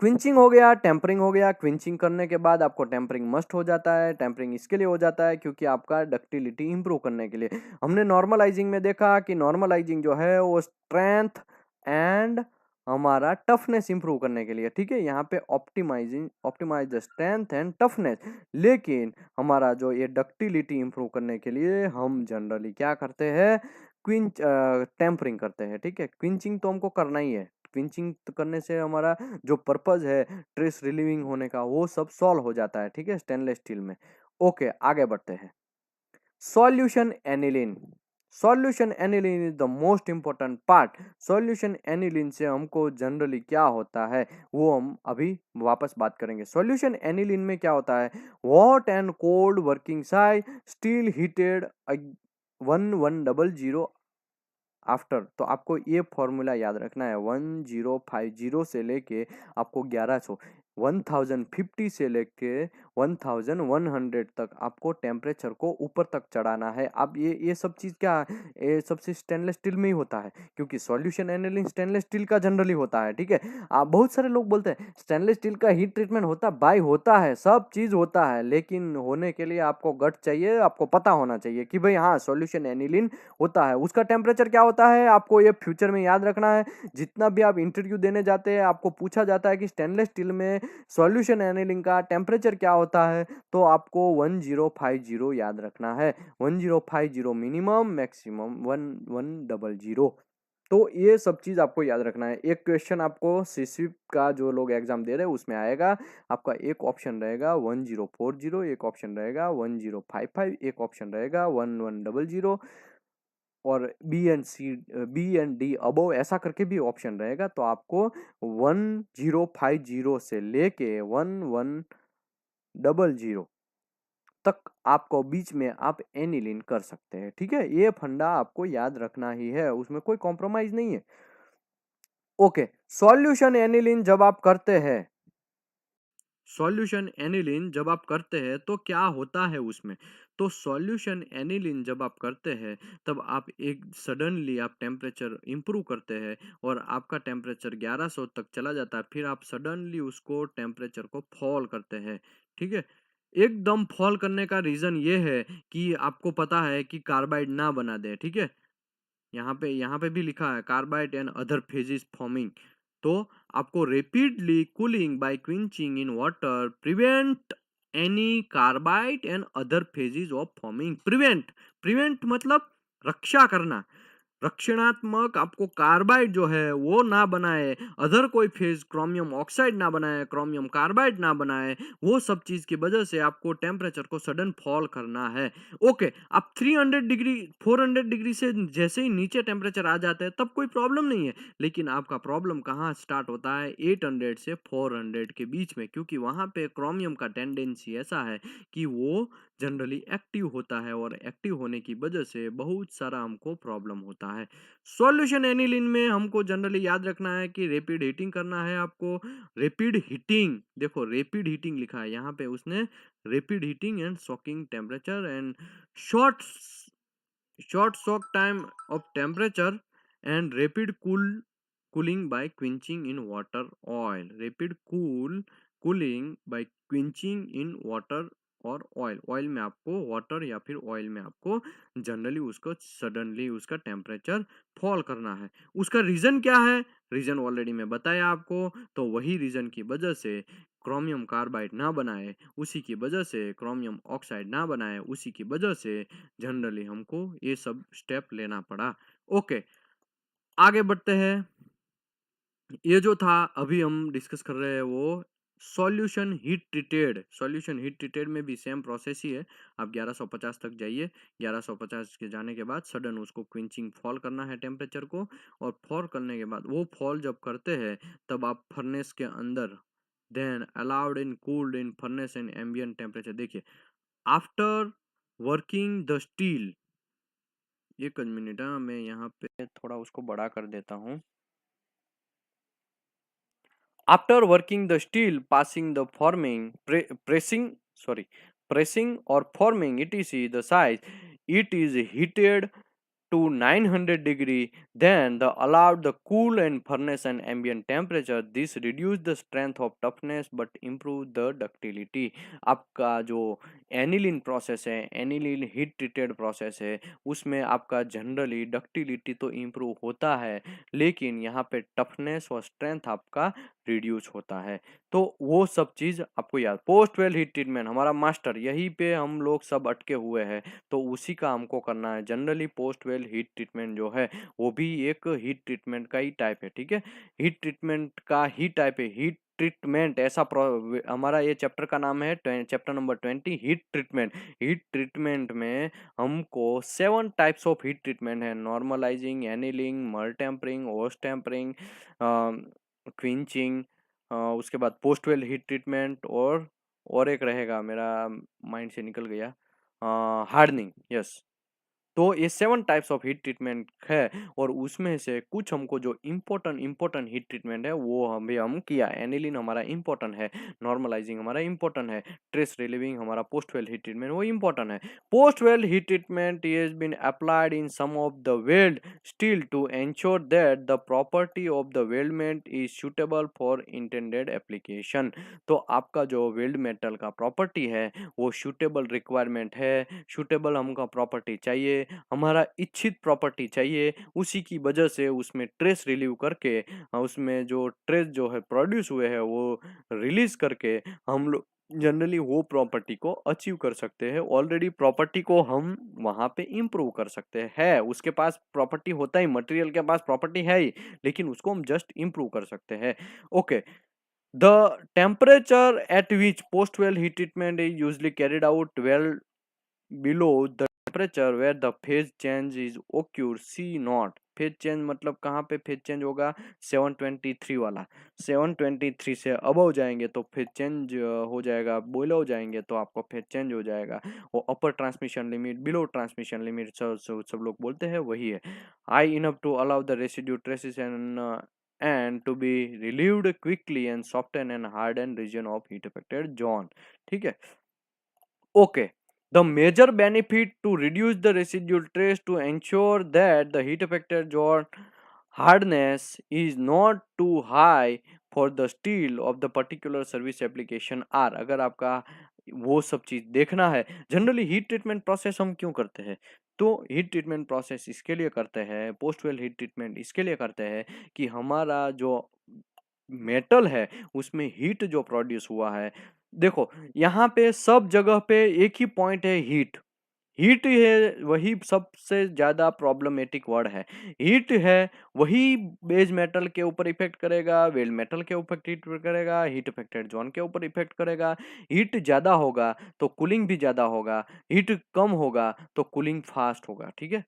क्विंचिंग हो गया, टेम्परिंग हो गया। क्विंचिंग करने के बाद आपको टेम्परिंग मस्ट हो जाता है। टेम्परिंग इसके लिए हो जाता है क्योंकि आपका डक्टिलिटी इंप्रूव करने के लिए। हमने नॉर्मलाइजिंग में देखा कि नॉर्मलाइजिंग जो है वो स्ट्रेंथ एंड हमारा टफनेस इंप्रूव करने के लिए, ठीक है, यहाँ पे optimize the strength and toughness. लेकिन हमारा जो ये डक्टिलिटी इंप्रूव करने के लिए हम जनरली क्या करते हैं? टेम्परिंग करते हैं। ठीक है, क्विंचिंग तो हमको करना ही है। क्विंचिंग करने से हमारा जो पर्पज है ट्रेस रिलीविंग होने का वो सब सॉल्व हो जाता है। ठीक है, स्टेनलेस स्टील में। ओके, आगे बढ़ते हैं। Solution aniline, solution aniline is the most important part. Solution aniline से हमको जनरली क्या होता है वो हम अभी वापस बात करेंगे। सॉल्यूशन एनिलीन में क्या होता है, hot and cold working side steel heated 1100 after. तो आपको ये फॉर्मूला याद रखना है, 1050 से लेके आपको 1100, 1050 से लेके 1100 तक आपको टेम्परेचर को ऊपर तक चढ़ाना है। अब ये सब चीज़ क्या है, ये सबसे स्टेनलेस स्टील में ही होता है, क्योंकि सॉल्यूशन एनिलिंग स्टेनलेस स्टील का जनरली होता है। ठीक है, आप बहुत सारे लोग बोलते हैं स्टेनलेस स्टील का हीट ट्रीटमेंट होता, भाई होता है, सब चीज़ होता है, लेकिन होने के लिए आपको गट चाहिए, आपको पता होना चाहिए कि भाई हाँ सॉल्यूशन एनिलिन होता है। उसका टेम्परेचर क्या होता है आपको ये फ्यूचर में याद रखना है। जितना भी आप इंटरव्यू देने जाते हैं आपको पूछा जाता है कि स्टेनलेस स्टील में सॉल्यूशन एनिलिंग का टेम्परेचर क्या होता है, तो आपको 1050 याद रखना है। 1050 मिनिमम, मैक्सिमम 1100। तो ये सब चीज आपको याद रखना है। एक क्वेश्चन आपको सीसीप का जो लोग एग्जाम दे रहे हैं उसमें आएगा, आपका एक ऑप्शन रहेगा 1040, एक ऑप्शन रहेगा 1055, एक ऑप्शन रहेगा 1100, और बी एंड डी अबोव ऐसा करके भी ऑप्शन रहेगा। तो आपको 1050 से लेके 1100 तक आपको बीच में आप एनिलीन कर सकते हैं। ठीक है, ये फंडा आपको याद रखना ही है, उसमें कोई कॉम्प्रोमाइज नहीं है। ओके, सॉल्यूशन एनिलीन जब आप करते हैं, सॉल्यूशन एनिलीन जब आप करते हैं तो क्या होता है उसमें। तो सॉल्यूशन एनिलीन जब आप करते हैं तब आप एक सडनली आप टेम्परेचर इंप्रूव करते हैं और आपका टेम्परेचर 1100 तक चला जाता है, फिर आप सडनली उसको टेम्परेचर को फॉल करते हैं। ठीक है, एकदम फॉल करने का रीजन ये है कि आपको पता है कि कार्बाइड ना बना दे। ठीक है, यहाँ पे भी लिखा है carbide and other phases forming. तो आपको rapidly cooling bye quenching in water prevent any carbide and other phases of forming. Prevent, prevent मतलब रक्षा करना, रक्षणात्मक आपको कार्बाइड जो है वो ना बनाए, अदर कोई फेज क्रोमियम ऑक्साइड ना बनाए, क्रोमियम कार्बाइड ना बनाए, वो सब चीज की वजह से आपको टेम्परेचर को सडन फॉल करना है। ओके, आप 300 डिग्री 400 डिग्री से जैसे ही नीचे टेम्परेचर आ जाते हैं तब कोई प्रॉब्लम नहीं है, लेकिन आपका प्रॉब्लम कहाँ स्टार्ट होता है, 800 से 400 के बीच में, क्योंकि वहां पे क्रोमियम का टेंडेंसी ऐसा है कि वो जनरली एक्टिव होता है और एक्टिव होने की वजह से बहुत सारा हमको प्रॉब्लम होता है। सॉल्यूशन एनिलीन में हमको जनरली याद रखना है कि रैपिड हीटिंग करना है आपको। रैपिड हीटिंग, देखो रैपिड हीटिंग लिखा है यहाँ पे उसने, rapid heating and shocking temperature and short short shock time of temperature and rapid cooling by quenching in water oil, rapid cooling by quenching in water और ऑयल में आपको water या फिर ऑयल में आपको जनरली उसको सडनली उसका temperature fall करना है। उसका रीजन क्या है, रीजन ऑलरेडी मैं बताया आपको। तो वही रीजन की वजह से क्रोमियम कार्बाइड ना बनाए, उसी की वजह से क्रोमियम ऑक्साइड ना बनाए, उसी की वजह से जनरली हमको ये सब स्टेप लेना पड़ा। ओके, आगे बढ़ते हैं। ये जो था अभी हम डिस्कस कर रहे हैं वो सॉल्यूशन हीट ट्रीटेड में भी सेम प्रोसेस ही है। आप 1150 तक जाइए, 1150 के जाने के बाद सडन उसको क्विंचिंग फॉल करना है टेम्परेचर को, और फॉल करने के बाद वो फॉल जब करते हैं तब आप फर्नेस के अंदर then allowed in cooled in furnace and ambient temperature. देखिए, आफ्टर वर्किंग द स्टील, एक मिनट, मैं यहाँ पे थोड़ा उसको बड़ा कर देता हूँ। After working the steel, passing the pressing or forming etc. the size, it is heated to 900 degree, then the allowed the cool and furnace and ambient temperature. This reduce the strength of toughness but improve the ductility. आपका जो aniline process है, aniline heat treated process है, उसमें आपका generally ductility तो improve होता है, लेकिन यहाँ पे टफनेस और स्ट्रेंथ आपका रिड्यूस होता है। तो वो सब चीज़ आपको याद, पोस्ट वेल हीट ट्रीटमेंट हमारा मास्टर, यहीं पे हम लोग सब अटके हुए हैं, तो उसी का हमको करना है। Generally post weld heat treatment जो है वो भी एक हीट ट्रीटमेंट का ही टाइप है। ठीक है, हीट ट्रीटमेंट का ही टाइप है, हीट ट्रीटमेंट ऐसा हमारा ये चैप्टर का नाम है chapter number 20 heat treatment. Heat treatment में हमको 7 टाइप्स ऑफ हीट ट्रीटमेंट है, नॉर्मलाइजिंग, एनीलिंग, मर टेम्परिंग, ओस टेम्परिंग, क्विंचिंग, उसके बाद पोस्ट वेल हीट ट्रीटमेंट, और एक रहेगा, मेरा माइंड से निकल गया, हार्डनिंग। यस, तो ये 7 टाइप्स ऑफ हीट ट्रीटमेंट है, और उसमें से कुछ हमको जो इम्पोर्टेंट इम्पोर्टेंट हीट ट्रीटमेंट है वो हम किया। एनिलिन हमारा इम्पोर्टेंट है, नॉर्मलाइजिंग हमारा इम्पोर्टेंट है, ट्रेस रिलीविंग हमारा पोस्ट वेल हीट ट्रीटमेंट वो इम्पोर्टेंट है। Post weld heat treatment is been applied in some of the weld steel to ensure that the property of the weldment is suitable for intended application. तो आपका जो weld metal का property है वो suitable requirement है, suitable हमको property चाहिए, हमारा इच्छित प्रॉपर्टी चाहिए, उसी की वजह से उसमें ट्रेस रिलीव करके उसमें जो ट्रेस जो है प्रोड्यूस हुए हैं वो रिलीज करके हम लोग जनरली वो प्रॉपर्टी को अचीव कर सकते हैं। ऑलरेडी प्रॉपर्टी को हम वहां पे इम्प्रूव कर सकते हैं, उसके पास प्रॉपर्टी होता ही, मटेरियल के पास प्रॉपर्टी है ही, लेकिन उसको हम जस्ट इम्प्रूव कर सकते हैं। Okay, the temperature at which post-well heat treatment is usually carried out well below the temperature where the phase change is occur C not. Phase change मतलब कहाँ पे फेज चेंज होगा, 723 वाला, 723 से अबव जाएंगे तो फेज चेंज हो जाएगा, बिलो हो जाएंगे तो आपको फेज चेंज हो जाएगा। वो upper transmission limit, below transmission limit सब लोग बोलते हैं वही है। High enough to allow the residue traces and to be relieved quickly and soften and harden region of heat affected zone। ठीक है, okay. The major benefit to reduce the residual trace to ensure that the heat affected zone hardness is not too high for the steel of the particular service application are। अगर आपका वो सब चीज देखना है, generally heat treatment process हम क्यों करते हैं, तो हीट ट्रीटमेंट प्रोसेस इसके लिए करते हैं, पोस्ट वेल हीट ट्रीटमेंट इसके लिए करते हैं कि हमारा जो मेटल है उसमें हीट जो प्रोड्यूस हुआ है, देखो यहाँ पे सब जगह पे एक ही पॉइंट है, हीट। हीट है वही सबसे ज्यादा प्रॉब्लमेटिक वर्ड है, हीट है वही बेस मेटल के ऊपर इफेक्ट करेगा, वेल मेटल के ऊपर इफेक्ट करेगा, हीट इफेक्टेड जोन के ऊपर इफेक्ट करेगा। हीट ज्यादा होगा तो कूलिंग भी ज्यादा होगा, हीट कम होगा तो कूलिंग फास्ट होगा। ठीक है,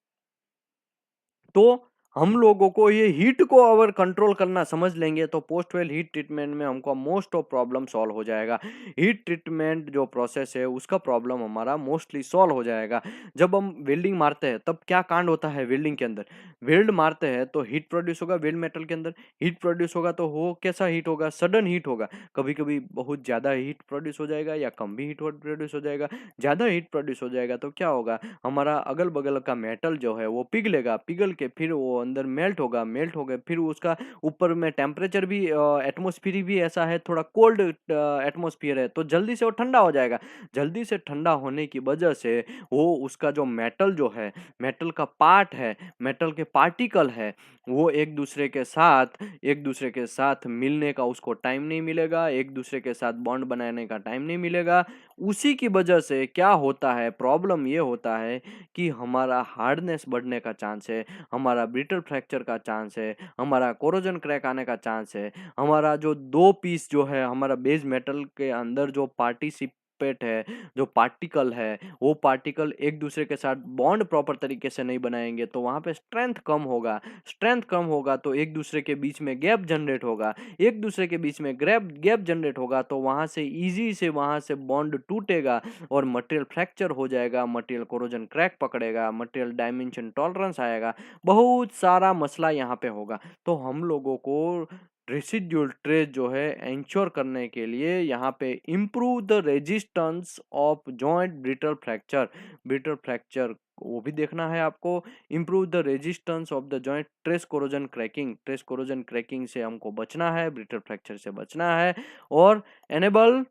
तो हम लोगों को ये हीट को अगर कंट्रोल करना समझ लेंगे तो पोस्ट वेल हीट ट्रीटमेंट में हमको मोस्ट ऑफ प्रॉब्लम सॉल्व हो जाएगा। हीट ट्रीटमेंट जो प्रोसेस है उसका प्रॉब्लम हमारा मोस्टली सॉल्व हो जाएगा। जब हम वेल्डिंग मारते हैं तब क्या कांड होता है वेल्डिंग के अंदर, वेल्ड मारते हैं तो हीट प्रोड्यूस होगा वेल्ड मेटल के अंदर, हीट प्रोड्यूस होगा तो वो कैसा हीट होगा, सडन हीट होगा। कभी कभी बहुत ज्यादा हीट प्रोड्यूस हो जाएगा या कम भी हीट प्रोड्यूस हो जाएगा। ज्यादा हीट प्रोड्यूस हो जाएगा तो क्या होगा, हमारा अगल बगल का मेटल जो है वो पिघलेगा, पिघल के फिर वो अंदर मेल्ट होगा, मेल्ट हो गए फिर उसका ऊपर में टेम्परेचर भी, एटमोस्फियर भी ऐसा है, थोड़ा कोल्ड एटमोस्फियर है तो जल्दी से वो ठंडा हो जाएगा। जल्दी से ठंडा होने की वजह से वो उसका जो मेटल जो है, मेटल का पार्ट है, मेटल के पार्टिकल है, वो एक दूसरे के साथ मिलने का उसको टाइम नहीं मिलेगा, एक दूसरे के साथ बॉन्ड बनाने का टाइम नहीं मिलेगा। उसी की वजह से क्या होता है, प्रॉब्लम ये होता है कि हमारा हार्डनेस बढ़ने का चांस है, हमारा ब्रिटल फ्रैक्चर का चांस है, हमारा कोरोजन क्रैक आने का चांस है, हमारा जो दो पीस जो है हमारा बेस मेटल के अंदर जो पार्टिसिपेट है, जो पार्टिकल है, वो पार्टिकल एक दूसरे के साथ बॉन्ड प्रॉपर तरीके से नहीं बनाएंगे तो वहां पे स्ट्रेंथ कम होगा, स्ट्रेंथ कम होगा तो एक दूसरे के बीच में गैप जनरेट होगा, एक दूसरे के बीच में गैप गैप जनरेट होगा तो वहां से इजी से वहां से बॉन्ड टूटेगा और मटेरियल फ्रैक्चर हो जाएगा, मटेरियल कोरोजन क्रैक पकड़ेगा, मटेरियल डायमेंशन टॉलरेंस आएगा, बहुत सारा मसला यहाँ पे होगा। तो हम लोगों को रेसिड्यूल ट्रेस जो है इंश्योर करने के लिए यहाँ पे improve the resistance of joint brittle fracture, brittle fracture वो भी देखना है आपको। Improve the resistance of the joint trace corrosion cracking, trace corrosion cracking से हमको बचना है, ब्रिटल फ्रैक्चर से बचना है। और enable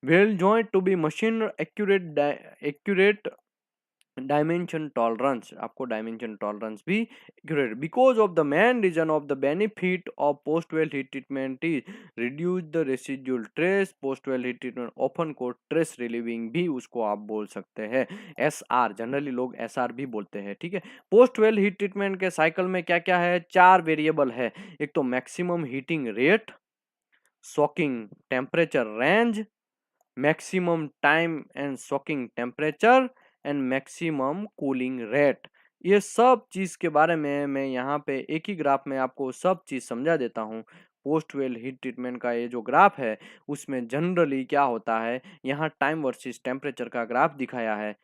weld joint to be machine accurate dimension tolerance, आपको डायमेंशन टॉलरेंस भी accurate, because of the main reason of the benefit of post weld heat treatment is reduce the residual stress. Post weld heat treatment open को stress relieving भी उसको आप बोल सकते हैं, S R, generally लोग S R भी बोलते हैं। ठीक है, पोस्ट वेल हीट ट्रीटमेंट के साइकिल में क्या क्या है, 4 वेरिएबल है। एक तो maximum heating rate, shocking temperature range, maximum time and shocking temperature and maximum cooling rate. ये सब चीज़ के बारे में मैं यहाँ पे एक ही ग्राफ में आपको सब चीज़ समझा देता हूँ। पोस्ट वेल हीट ट्रीटमेंट का ये जो ग्राफ है उसमें जनरली क्या होता है, यहाँ टाइम वर्सेस टेम्परेचर का ग्राफ दिखाया है।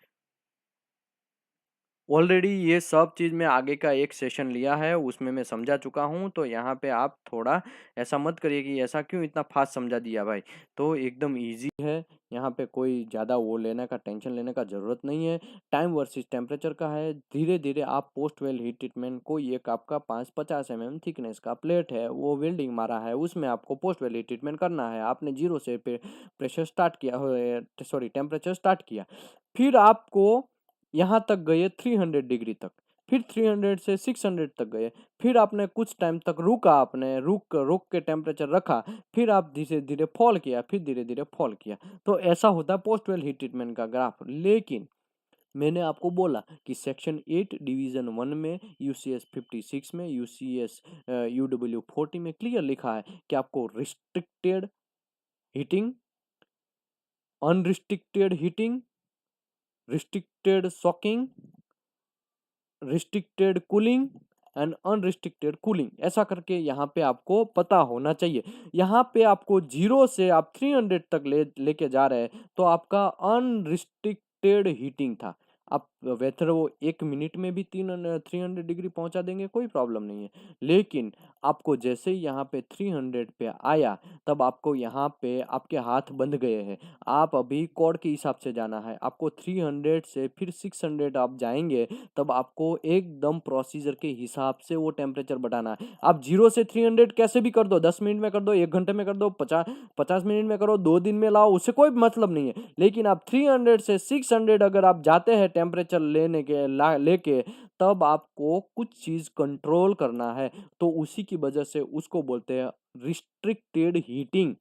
ऑलरेडी ये सब चीज़ मैं आगे का एक सेशन लिया है, उसमें मैं समझा चुका हूँ, तो यहाँ पे आप थोड़ा ऐसा मत करिए कि ऐसा क्यों इतना फास्ट समझा दिया भाई। तो एकदम ईजी है, यहाँ पे कोई ज़्यादा वो लेने का टेंशन लेने का ज़रूरत नहीं है। टाइम वर्सेस टेम्परेचर का है, धीरे धीरे आप पोस्ट वेल हीट ट्रीटमेंट को, एक आपका 550 mm थिकनेस का प्लेट है, वो वेल्डिंग मारा है, उसमें आपको पोस्ट वेल हीट ट्रीटमेंट करना है। आपने जीरो से प्रेशर स्टार्ट किया, सॉरी टेम्परेचर स्टार्ट किया, फिर आपको यहाँ तक गए 300 डिग्री तक, फिर 300 से 600 तक गए, फिर आपने कुछ टाइम तक रुका, आपने रुक के टेम्परेचर रखा, फिर आप धीरे धीरे फॉल किया, फिर धीरे धीरे फॉल किया। तो ऐसा होता है पोस्ट वेल हीट ट्रीटमेंट का ग्राफ। लेकिन मैंने आपको बोला कि सेक्शन 8 डिवीजन 1 में, यूसीएस 56 में, यूसीएस यूडब्ल्यू 40 में क्लियर लिखा है कि आपको restricted heating, unrestricted heating, restricted soaking, restricted cooling and unrestricted cooling, ऐसा करके यहाँ पे आपको पता होना चाहिए। यहाँ पे आपको 0 से आप 300 तक लेके जा रहे हैं, तो आपका अनरिस्ट्रिक्टेड हीटिंग था। आप वेदर वो 1 मिनट में भी 300 डिग्री पहुंचा देंगे, कोई प्रॉब्लम नहीं है। लेकिन आपको जैसे ही यहाँ पे 300 पे आया, तब आपको यहाँ पे आपके हाथ बंध गए हैं। आप अभी कोड के हिसाब से जाना है, आपको 300 से फिर 600 आप जाएंगे, तब आपको एकदम प्रोसीजर के हिसाब से वो टेम्परेचर बढ़ाना है। आप 0 से 300 कैसे भी कर दो, 10 मिनट में कर दो, 1 घंटे में कर दो, 50 मिनट में करो, 2 दिन में लाओ, उससे कोई मतलब नहीं है। लेकिन आप 300 से 600 अगर आप जाते हैं टेम्परेचर लेके, तब आपको कुछ चीज कंट्रोल करना है। तो उसी की वजह से उसको बोलते हैं रिस्ट्रिक्टेड हीटिंग।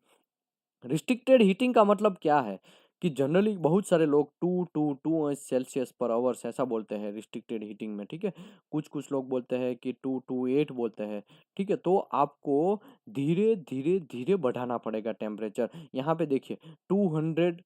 रिस्ट्रिक्टेड हीटिंग का मतलब क्या है कि जनरली बहुत सारे लोग 2 to 2 सेल्सियस पर आवर्स ऐसा बोलते हैं रिस्ट्रिक्टेड हीटिंग में, ठीक है। कुछ कुछ लोग बोलते हैं कि 2 to 8 बोलते हैं, ठीक है। तो आपको धीरे धीरे धीरे बढ़ाना पड़ेगा टेम्परेचर। यहाँ पे देखिए 260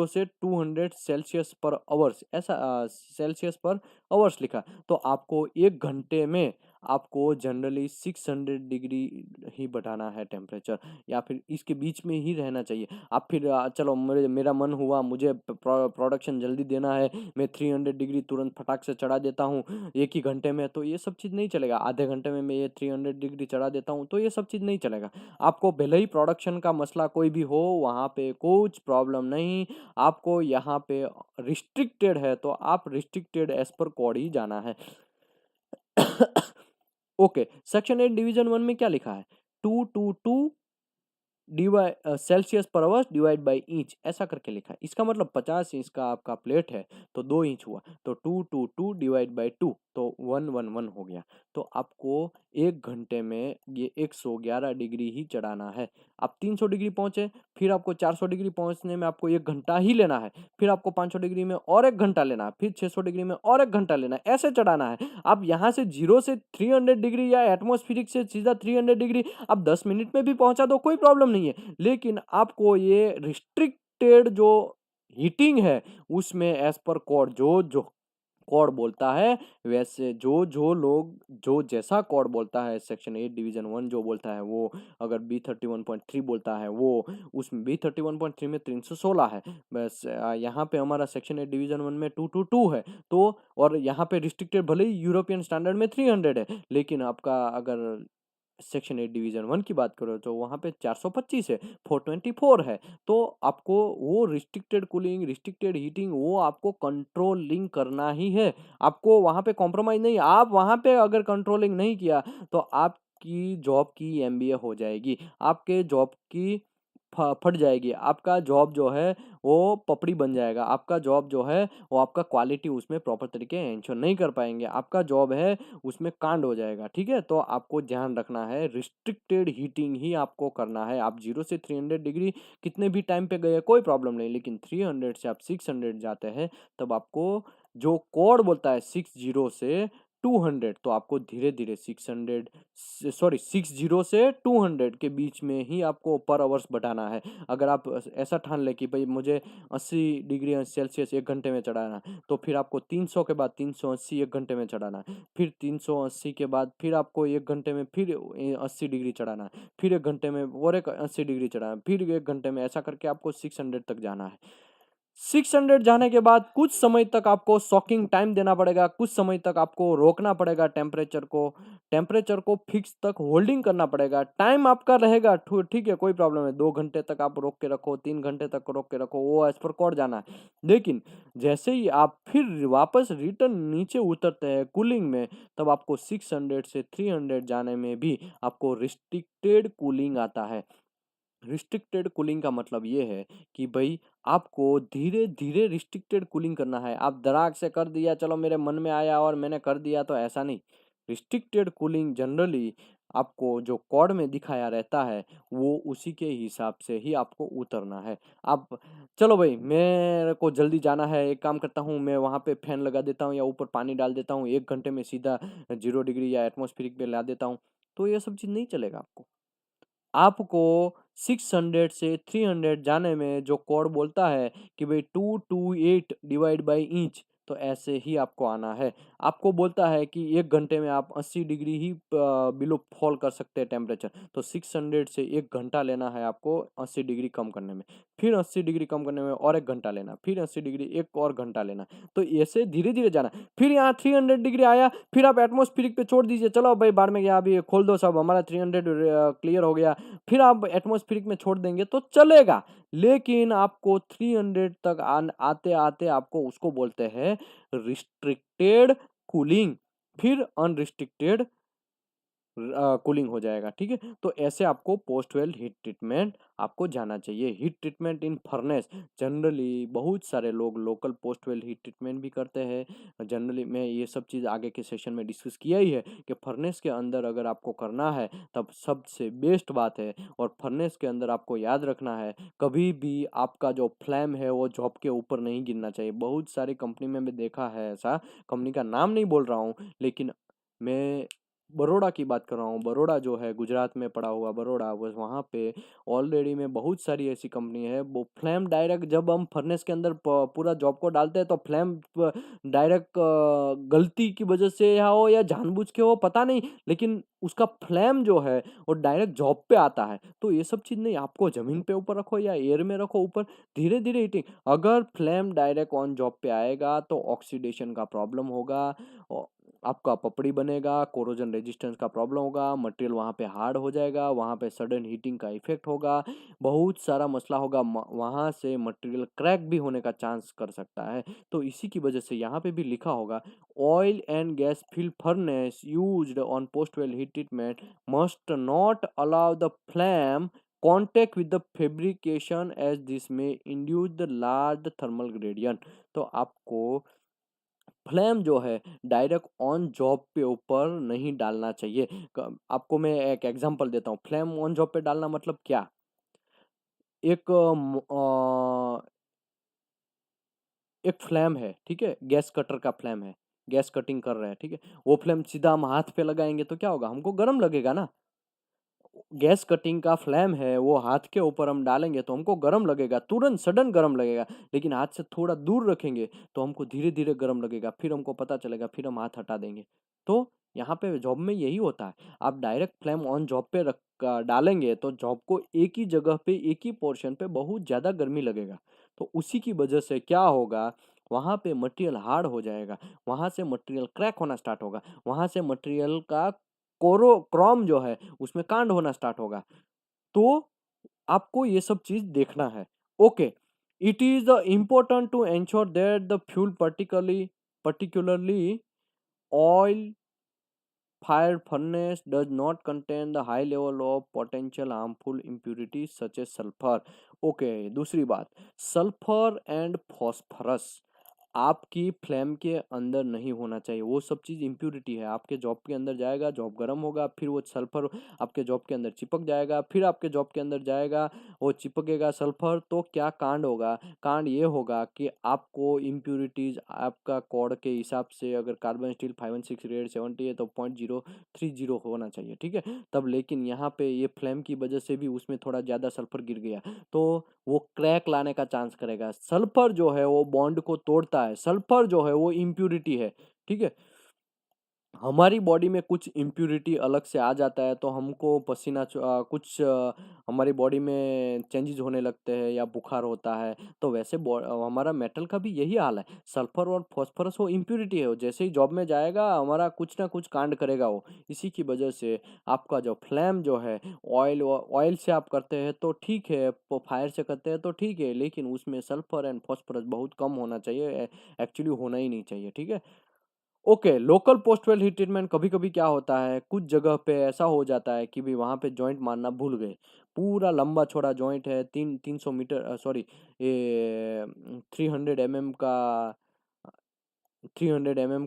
से 200 सेल्सियस पर आवर्स, ऐसा सेल्सियस पर आवर्स लिखा। तो आपको 1 घंटे में आपको जनरली 600 डिग्री ही बढ़ाना है टेम्परेचर, या फिर इसके बीच में ही रहना चाहिए। आप फिर चलो मेरा मन हुआ, मुझे प्रोडक्शन जल्दी देना है, मैं 300 डिग्री तुरंत फटाक से चढ़ा देता हूँ 1 ही घंटे में, तो ये सब चीज़ नहीं चलेगा। आधे घंटे में मैं ये 300 डिग्री चढ़ा देता हूँ, तो ये सब चीज़ नहीं चलेगा। आपको भले ही प्रोडक्शन का मसला कोई भी हो, वहाँ पे कुछ प्रॉब्लम नहीं। आपको यहाँ पे रिस्ट्रिक्टेड है, तो आप रिस्ट्रिक्टेड एज पर कोड ही जाना है। ओके, सेक्शन 8 डिवीजन 1 में क्या लिखा है, 2 to 2 डिवाइड सेल्सियस पर आवर्स डिवाइड बाई इंच, ऐसा करके लिखा है। इसका मतलब 50 इंच का आपका प्लेट है, तो 2 इंच हुआ, तो 2 to 2 डिवाइड बाई 2, तो 111 हो गया। तो आपको 1 घंटे में ये 111 डिग्री ही चढ़ाना है। आप 300 डिग्री पहुंचे, फिर आपको 400 डिग्री पहुंचने में आपको 1 घंटा ही लेना है, फिर आपको 500 डिग्री में और 1 घंटा लेना है, फिर 600 डिग्री में और 1 घंटा लेना है, ऐसे चढ़ाना है। आप यहाँ से 0 से 300 डिग्री या एटमोस्फिरिक से सीधा 300 डिग्री आप 10 मिनट में भी पहुंचा दो, कोई प्रॉब्लम नहीं है। लेकिन आपको ये रिस्ट्रिक्टेड जो हीटिंग है, उसमें एज पर कोड जो जो कोड बोलता है, वैसे जो जो लोग जो जैसा कोड बोलता है, सेक्शन 8 डिवीजन 1 जो बोलता है, वो अगर B31.3 बोलता है, वो उसमें B31.3 में 316 है। बस यहाँ पे हमारा सेक्शन 8 डिवीजन 1 में 2 to 2 है। तो और यहाँ पे रिस्ट्रिक्टेड भले ही यूरोपियन स्टैंडर्ड में 300 है, लेकिन आपका अगर सेक्शन 8 डिवीजन 1 की बात करो तो वहाँ पे 425 है, 424 है। तो आपको वो रिस्ट्रिक्टेड कूलिंग, रिस्ट्रिक्टेड हीटिंग, वो आपको कंट्रोलिंग करना ही है। आपको वहाँ पे कॉम्प्रोमाइज़ नहीं। आप वहाँ पे अगर कंट्रोलिंग नहीं किया, तो आपकी जॉब की एमबीए हो जाएगी, आपके जॉब की फट जाएगी, आपका जॉब जो है वो पपड़ी बन जाएगा, आपका जॉब जो है वो आपका क्वालिटी उसमें प्रॉपर तरीके एंश्योर नहीं कर पाएंगे, आपका जॉब है उसमें कांड हो जाएगा, ठीक है। तो आपको ध्यान रखना है, रिस्ट्रिक्टेड हीटिंग ही आपको करना है। आप 0 से 300 डिग्री कितने भी टाइम पे गए कोई प्रॉब्लम नहीं, लेकिन 300 से आप 600 जाते हैं, तब आपको जो कोड बोलता है 60 से 200, तो आपको धीरे धीरे 60 से 200 के बीच में ही आपको पर आवर्स बढ़ाना है। अगर आप ऐसा ठान ले कि भाई मुझे 80 डिग्री सेल्सियस 1 घंटे में चढ़ाना है, तो फिर आपको 300 के बाद 380 1 घंटे में चढ़ाना है, फिर 380 के बाद फिर आपको 1 घंटे में फिर 80 डिग्री चढ़ाना है, फिर 1 घंटे में और एक 80 डिग्री चढ़ाना है, फिर 1 घंटे में, ऐसा करके आपको 600 तक जाना है। 600 जाने के बाद कुछ समय तक आपको सॉकिंग टाइम देना पड़ेगा, कुछ समय तक आपको रोकना पड़ेगा टेम्परेचर को फिक्स तक होल्डिंग करना पड़ेगा। टाइम आपका रहेगा, ठीक है, कोई प्रॉब्लम है, 2 घंटे तक आप रोक के रखो, 3 घंटे तक रोक के रखो, वो एज पर कोड जाना है। लेकिन जैसे ही आप फिर वापस रिटर्न नीचे उतरते हैं कूलिंग में, तब आपको 600 से 300 जाने में भी आपको रिस्ट्रिक्टेड कूलिंग आता है। रिस्ट्रिक्टेड कूलिंग का मतलब ये है कि भाई आपको धीरे धीरे रिस्ट्रिक्टेड कूलिंग करना है। आप धड़ाक से कर दिया, चलो मेरे मन में आया और मैंने कर दिया, तो ऐसा नहीं। रिस्ट्रिक्टेड कूलिंग जनरली आपको जो कोड में दिखाया रहता है, वो उसी के हिसाब से ही आपको उतरना है। आप, चलो भाई मेरे को जल्दी जाना है, एक काम करता हूँ, मैं वहाँ पे फैन लगा देता हूँ या ऊपर पानी डाल देता हूँ, 1 घंटे में सीधा 0 डिग्री या एटमॉस्फेरिक पे ला देता हूँ, तो ये सब चीज़ नहीं चलेगा आपको। आपको 600 से 300 जाने में जो कोड बोलता है कि भाई 228 डिवाइड बाई इंच, तो ऐसे ही आपको आना है। आपको बोलता है कि 1 घंटे में आप 80 डिग्री ही बिलो फॉल कर सकते हैं टेम्परेचर, तो 600 से 1 घंटा लेना है आपको 80 डिग्री कम करने में, फिर 80 डिग्री कम करने में और 1 घंटा लेना, फिर 80 डिग्री एक और घंटा लेना। तो ऐसे धीरे धीरे जाना। फिर यहाँ 300 डिग्री आया, फिर आप एटमोस्फिरिक पे छोड़ दीजिए, चलो भाई बाढ़ में गया, अभी खोल दो सब, हमारा 300 क्लियर हो गया, फिर आप एटमॉस्फेरिक में छोड़ देंगे तो चलेगा। लेकिन आपको 300 तक आते आते आपको उसको बोलते हैं रिस्ट्रिक्टेड कूलिंग, फिर अनरिस्ट्रिक्टेड कूलिंग हो जाएगा, ठीक है। तो ऐसे आपको पोस्ट वेल हीट ट्रीटमेंट आपको जाना चाहिए। हीट ट्रीटमेंट इन फर्नेस, जनरली बहुत सारे लोग local post weld heat treatment भी करते हैं। जनरली मैं ये सब चीज़ आगे के सेशन में डिस्कस किया ही है कि फर्नेस के अंदर अगर आपको करना है तब सबसे बेस्ट बात है। और फर्नेस के अंदर आपको याद रखना है, कभी भी आपका जो फ्लैम है वो जॉब के ऊपर नहीं गिरना चाहिए। बहुत सारी कंपनी में मैं देखा है ऐसा, कंपनी का नाम नहीं बोल रहा हूँ, लेकिन मैं बड़ौदा की बात कर रहा हूँ। बड़ौदा जो है गुजरात में पड़ा हुआ बड़ौदा, बस वहाँ पे ऑलरेडी में बहुत सारी ऐसी कंपनी है, वो फ्लेम डायरेक्ट जब हम फर्नेस के अंदर पूरा जॉब को डालते हैं तो फ्लेम डायरेक्ट गलती की वजह से या हो या जानबूझ के हो पता नहीं, लेकिन उसका फ्लेम जो है वो डायरेक्ट जॉब पे आता है। तो ये सब चीज़ नहीं, आपको ज़मीन पे ऊपर रखो या एयर में रखो ऊपर, धीरे धीरे हीटिंग। अगर फ्लेम डायरेक्ट ऑन जॉब पे आएगा तो ऑक्सीडेशन का प्रॉब्लम होगा, आपका पपड़ी बनेगा, कोरोजन रेजिस्टेंस का प्रॉब्लम होगा, मटेरियल वहाँ पे हार्ड हो जाएगा, वहाँ पे सडन हीटिंग का इफेक्ट होगा, बहुत सारा मसला होगा, वहाँ से मटेरियल क्रैक भी होने का चांस कर सकता है। तो इसी की वजह से यहाँ पे भी लिखा होगा, oil and gas fill furnace used on post weld heat treatment must not allow the flame contact with the fabrication as this may induce the large thermal gradient। तो आपको फ्लेम जो है डायरेक्ट ऑन जॉब पे ऊपर नहीं डालना चाहिए। आपको मैं एक एग्जांपल देता हूँ, फ्लेम ऑन जॉब पे डालना मतलब क्या। एक एक फ्लेम है, ठीक है, गैस कटर का फ्लेम है, गैस कटिंग कर रहे हैं, ठीक है। वो फ्लेम सीधा हम हाथ पे लगाएंगे तो क्या होगा, हमको गर्म लगेगा ना। गैस कटिंग का फ्लेम है, वो हाथ के ऊपर हम डालेंगे तो हमको गरम लगेगा, तुरंत सडन गरम लगेगा। लेकिन हाथ से थोड़ा दूर रखेंगे तो हमको धीरे धीरे गरम लगेगा, फिर हमको पता चलेगा, फिर हम हाथ हटा देंगे। तो यहाँ पे जॉब में यही होता है, आप डायरेक्ट फ्लेम ऑन जॉब पे रख डालेंगे तो जॉब को एक ही जगह पे एक ही पोर्शन पे बहुत ज़्यादा गर्मी लगेगा। तो उसी की वजह से क्या होगा, वहाँ पे मटेरियल हार्ड हो जाएगा, वहाँ से मटेरियल क्रैक होना स्टार्ट होगा, वहाँ से मटेरियल का क्रोम जो है उसमें कांड होना स्टार्ट होगा। तो आपको ये सब चीज देखना है। Okay, it is important to ensure that the fuel particularly oil fired furnace does not contain the high level of potential harmful impurities such as sulfur। Okay, दूसरी बात, सल्फर एंड फॉस्फरस, आपकी फ्लेम के अंदर नहीं होना चाहिए, वो सब चीज़ इम्प्यूरिटी है। आपके जॉब के अंदर जाएगा, जॉब गर्म होगा, फिर वो सल्फर आपके जॉब के अंदर चिपक जाएगा, फिर आपके जॉब के अंदर जाएगा, वो चिपकेगा सल्फर, तो क्या कांड होगा? कांड ये होगा कि आपको इम्प्यूरिटीज आपका कोड के हिसाब से अगर कार्बन स्टील 516 ग्रेड 70 है तो 0.030 होना चाहिए, ठीक है। तब लेकिन यहाँ पे ये फ्लेम की वजह से भी उसमें थोड़ा ज़्यादा सल्फर गिर गया, तो वो क्रैक लाने का चांस करेगा। सल्फर जो है वो बॉन्ड को तोड़ता है, सल्फर जो है वो इम्प्यूरिटी है, ठीक है। हमारी बॉडी में कुछ इम्प्यूरिटी अलग से आ जाता है तो हमको कुछ हमारी बॉडी में चेंजेस होने लगते हैं या बुखार होता है। तो वैसे हमारा मेटल का भी यही हाल है। सल्फर और फॉस्फोरस वो इम्प्यूरिटी है, वो जैसे ही जॉब में जाएगा हमारा कुछ ना कुछ कांड करेगा वो। इसी की वजह से आपका जो फ्लेम जो है, ऑयल से आप करते हैं तो ठीक है, फायर से करते हैं तो ठीक है, लेकिन उसमें सल्फर एंड फॉस्फोरस बहुत कम होना चाहिए, एक्चुअली होना ही नहीं चाहिए, ठीक है। Okay, local post weld heat treatment कभी-कभी क्या होता है, कुछ जगह पे ऐसा हो जाता है कि भई वहाँ पे जॉइंट मारना भूल गए। पूरा लंबा-चौड़ा जॉइंट है, 300 मीटर सॉरी, ये 300 एमएम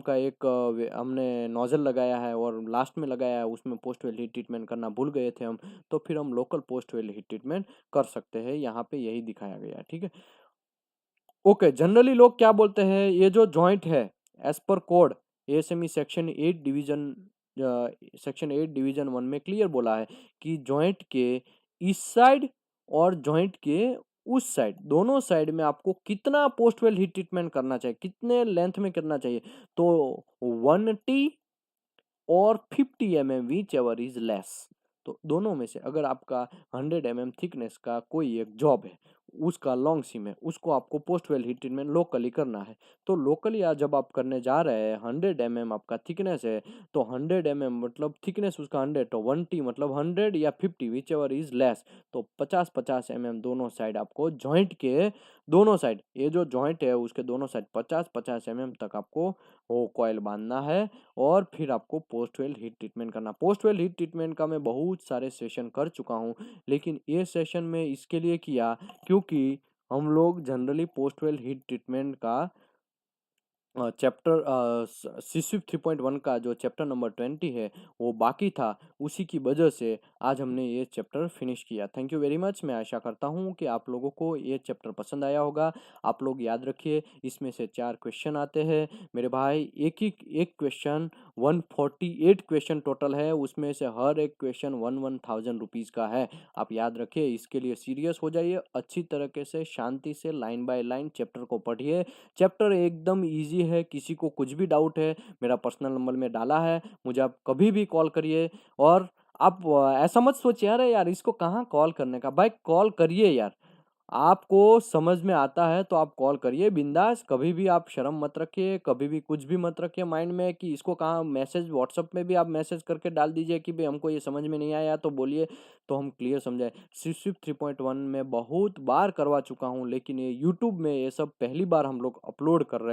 का एक हमने नोज़ल लगाया है और लास्ट में लगाया है, उसमें पोस्ट वेल हीट ट्रीटमेंट करना भूल गए थे हम, तो फिर हम local post weld heat treatment कर सकते हैं, यहाँ पे यही दिखाया गया है, ठीक है। ओके, जनरली लोग क्या बोलते हैं, ये जो जॉइंट है as per code ASME section 8 division 1 में क्लियर बोला है कि जॉइंट के इस साइड और जॉइंट के उस साइड, दोनों साइड में आपको कितना पोस्ट वेल हीट ट्रीटमेंट करना चाहिए, कितने लेंथ में करना चाहिए। तो 1T और 50 mm which ever is less. तो दोनों में से अगर आपका 100 mm थिकनेस का कोई एक जॉब है, उसका लॉन्ग सीम है, उसको आपको post weld heat treatment locally करना है। तो लोकली आज जब आप करने जा रहे हैं, 100 mm आपका थिकनेस है, तो 100 mm मतलब थिकनेस उसका 100, तो 1T मतलब 100 या 50 विच एवर इज लेस। तो 50-50 mm दोनों साइड आपको जॉइंट के दोनों साइड, ये जो जॉइंट है उसके दोनों साइड 50-50 mm तक आपको वो कॉइल बांधना है और फिर आपको पोस्ट वेल हीट ट्रीटमेंट करना। पोस्ट वेल हीट ट्रीटमेंट का मैं बहुत सारे सेशन कर चुका हूँ, लेकिन ये सेशन में इसके लिए किया क्योंकि हम लोग generally post weld heat treatment का चैप्टर सीसीप 3.1 का जो चैप्टर नंबर 20 है वो बाकी था, उसी की वजह से आज हमने ये चैप्टर फिनिश किया। Thank you very much. मैं आशा करता हूँ कि आप लोगों को ये चैप्टर पसंद आया होगा। आप लोग याद रखिए, इसमें से 4 क्वेश्चन आते हैं मेरे भाई। एक क्वेश्चन 148 क्वेश्चन टोटल है, उसमें से हर एक क्वेश्चन 1000 रुपीज़ का है। आप याद रखिए, इसके लिए सीरियस हो जाइए, अच्छी तरीके से शांति से लाइन बाय लाइन चैप्टर को पढ़िए। चैप्टर एकदम इजी है, किसी को कुछ भी डाउट है मेरा पर्सनल नंबर में डाला है, मुझे आप कभी भी कॉल करिए। और आप ऐसा मत सोचिए अरे यार इसको कहाँ कॉल करने का, भाई कॉल करिए यार। आपको समझ में आता है तो आप कॉल करिए बिंदास, कभी भी आप शर्म मत रखिए, कभी भी कुछ भी मत रखिए माइंड में कि इसको कहाँ मैसेज, व्हाट्सएप में भी आप मैसेज करके डाल दीजिए कि भाई हमको ये समझ में नहीं आया तो बोलिए, तो हम क्लियर समझाए। सिर्फ 3.1 में बहुत बार करवा चुका हूँ, लेकिन ये यूट्यूब में ये सब पहली बार हम लोग अपलोड कर रहे हैं।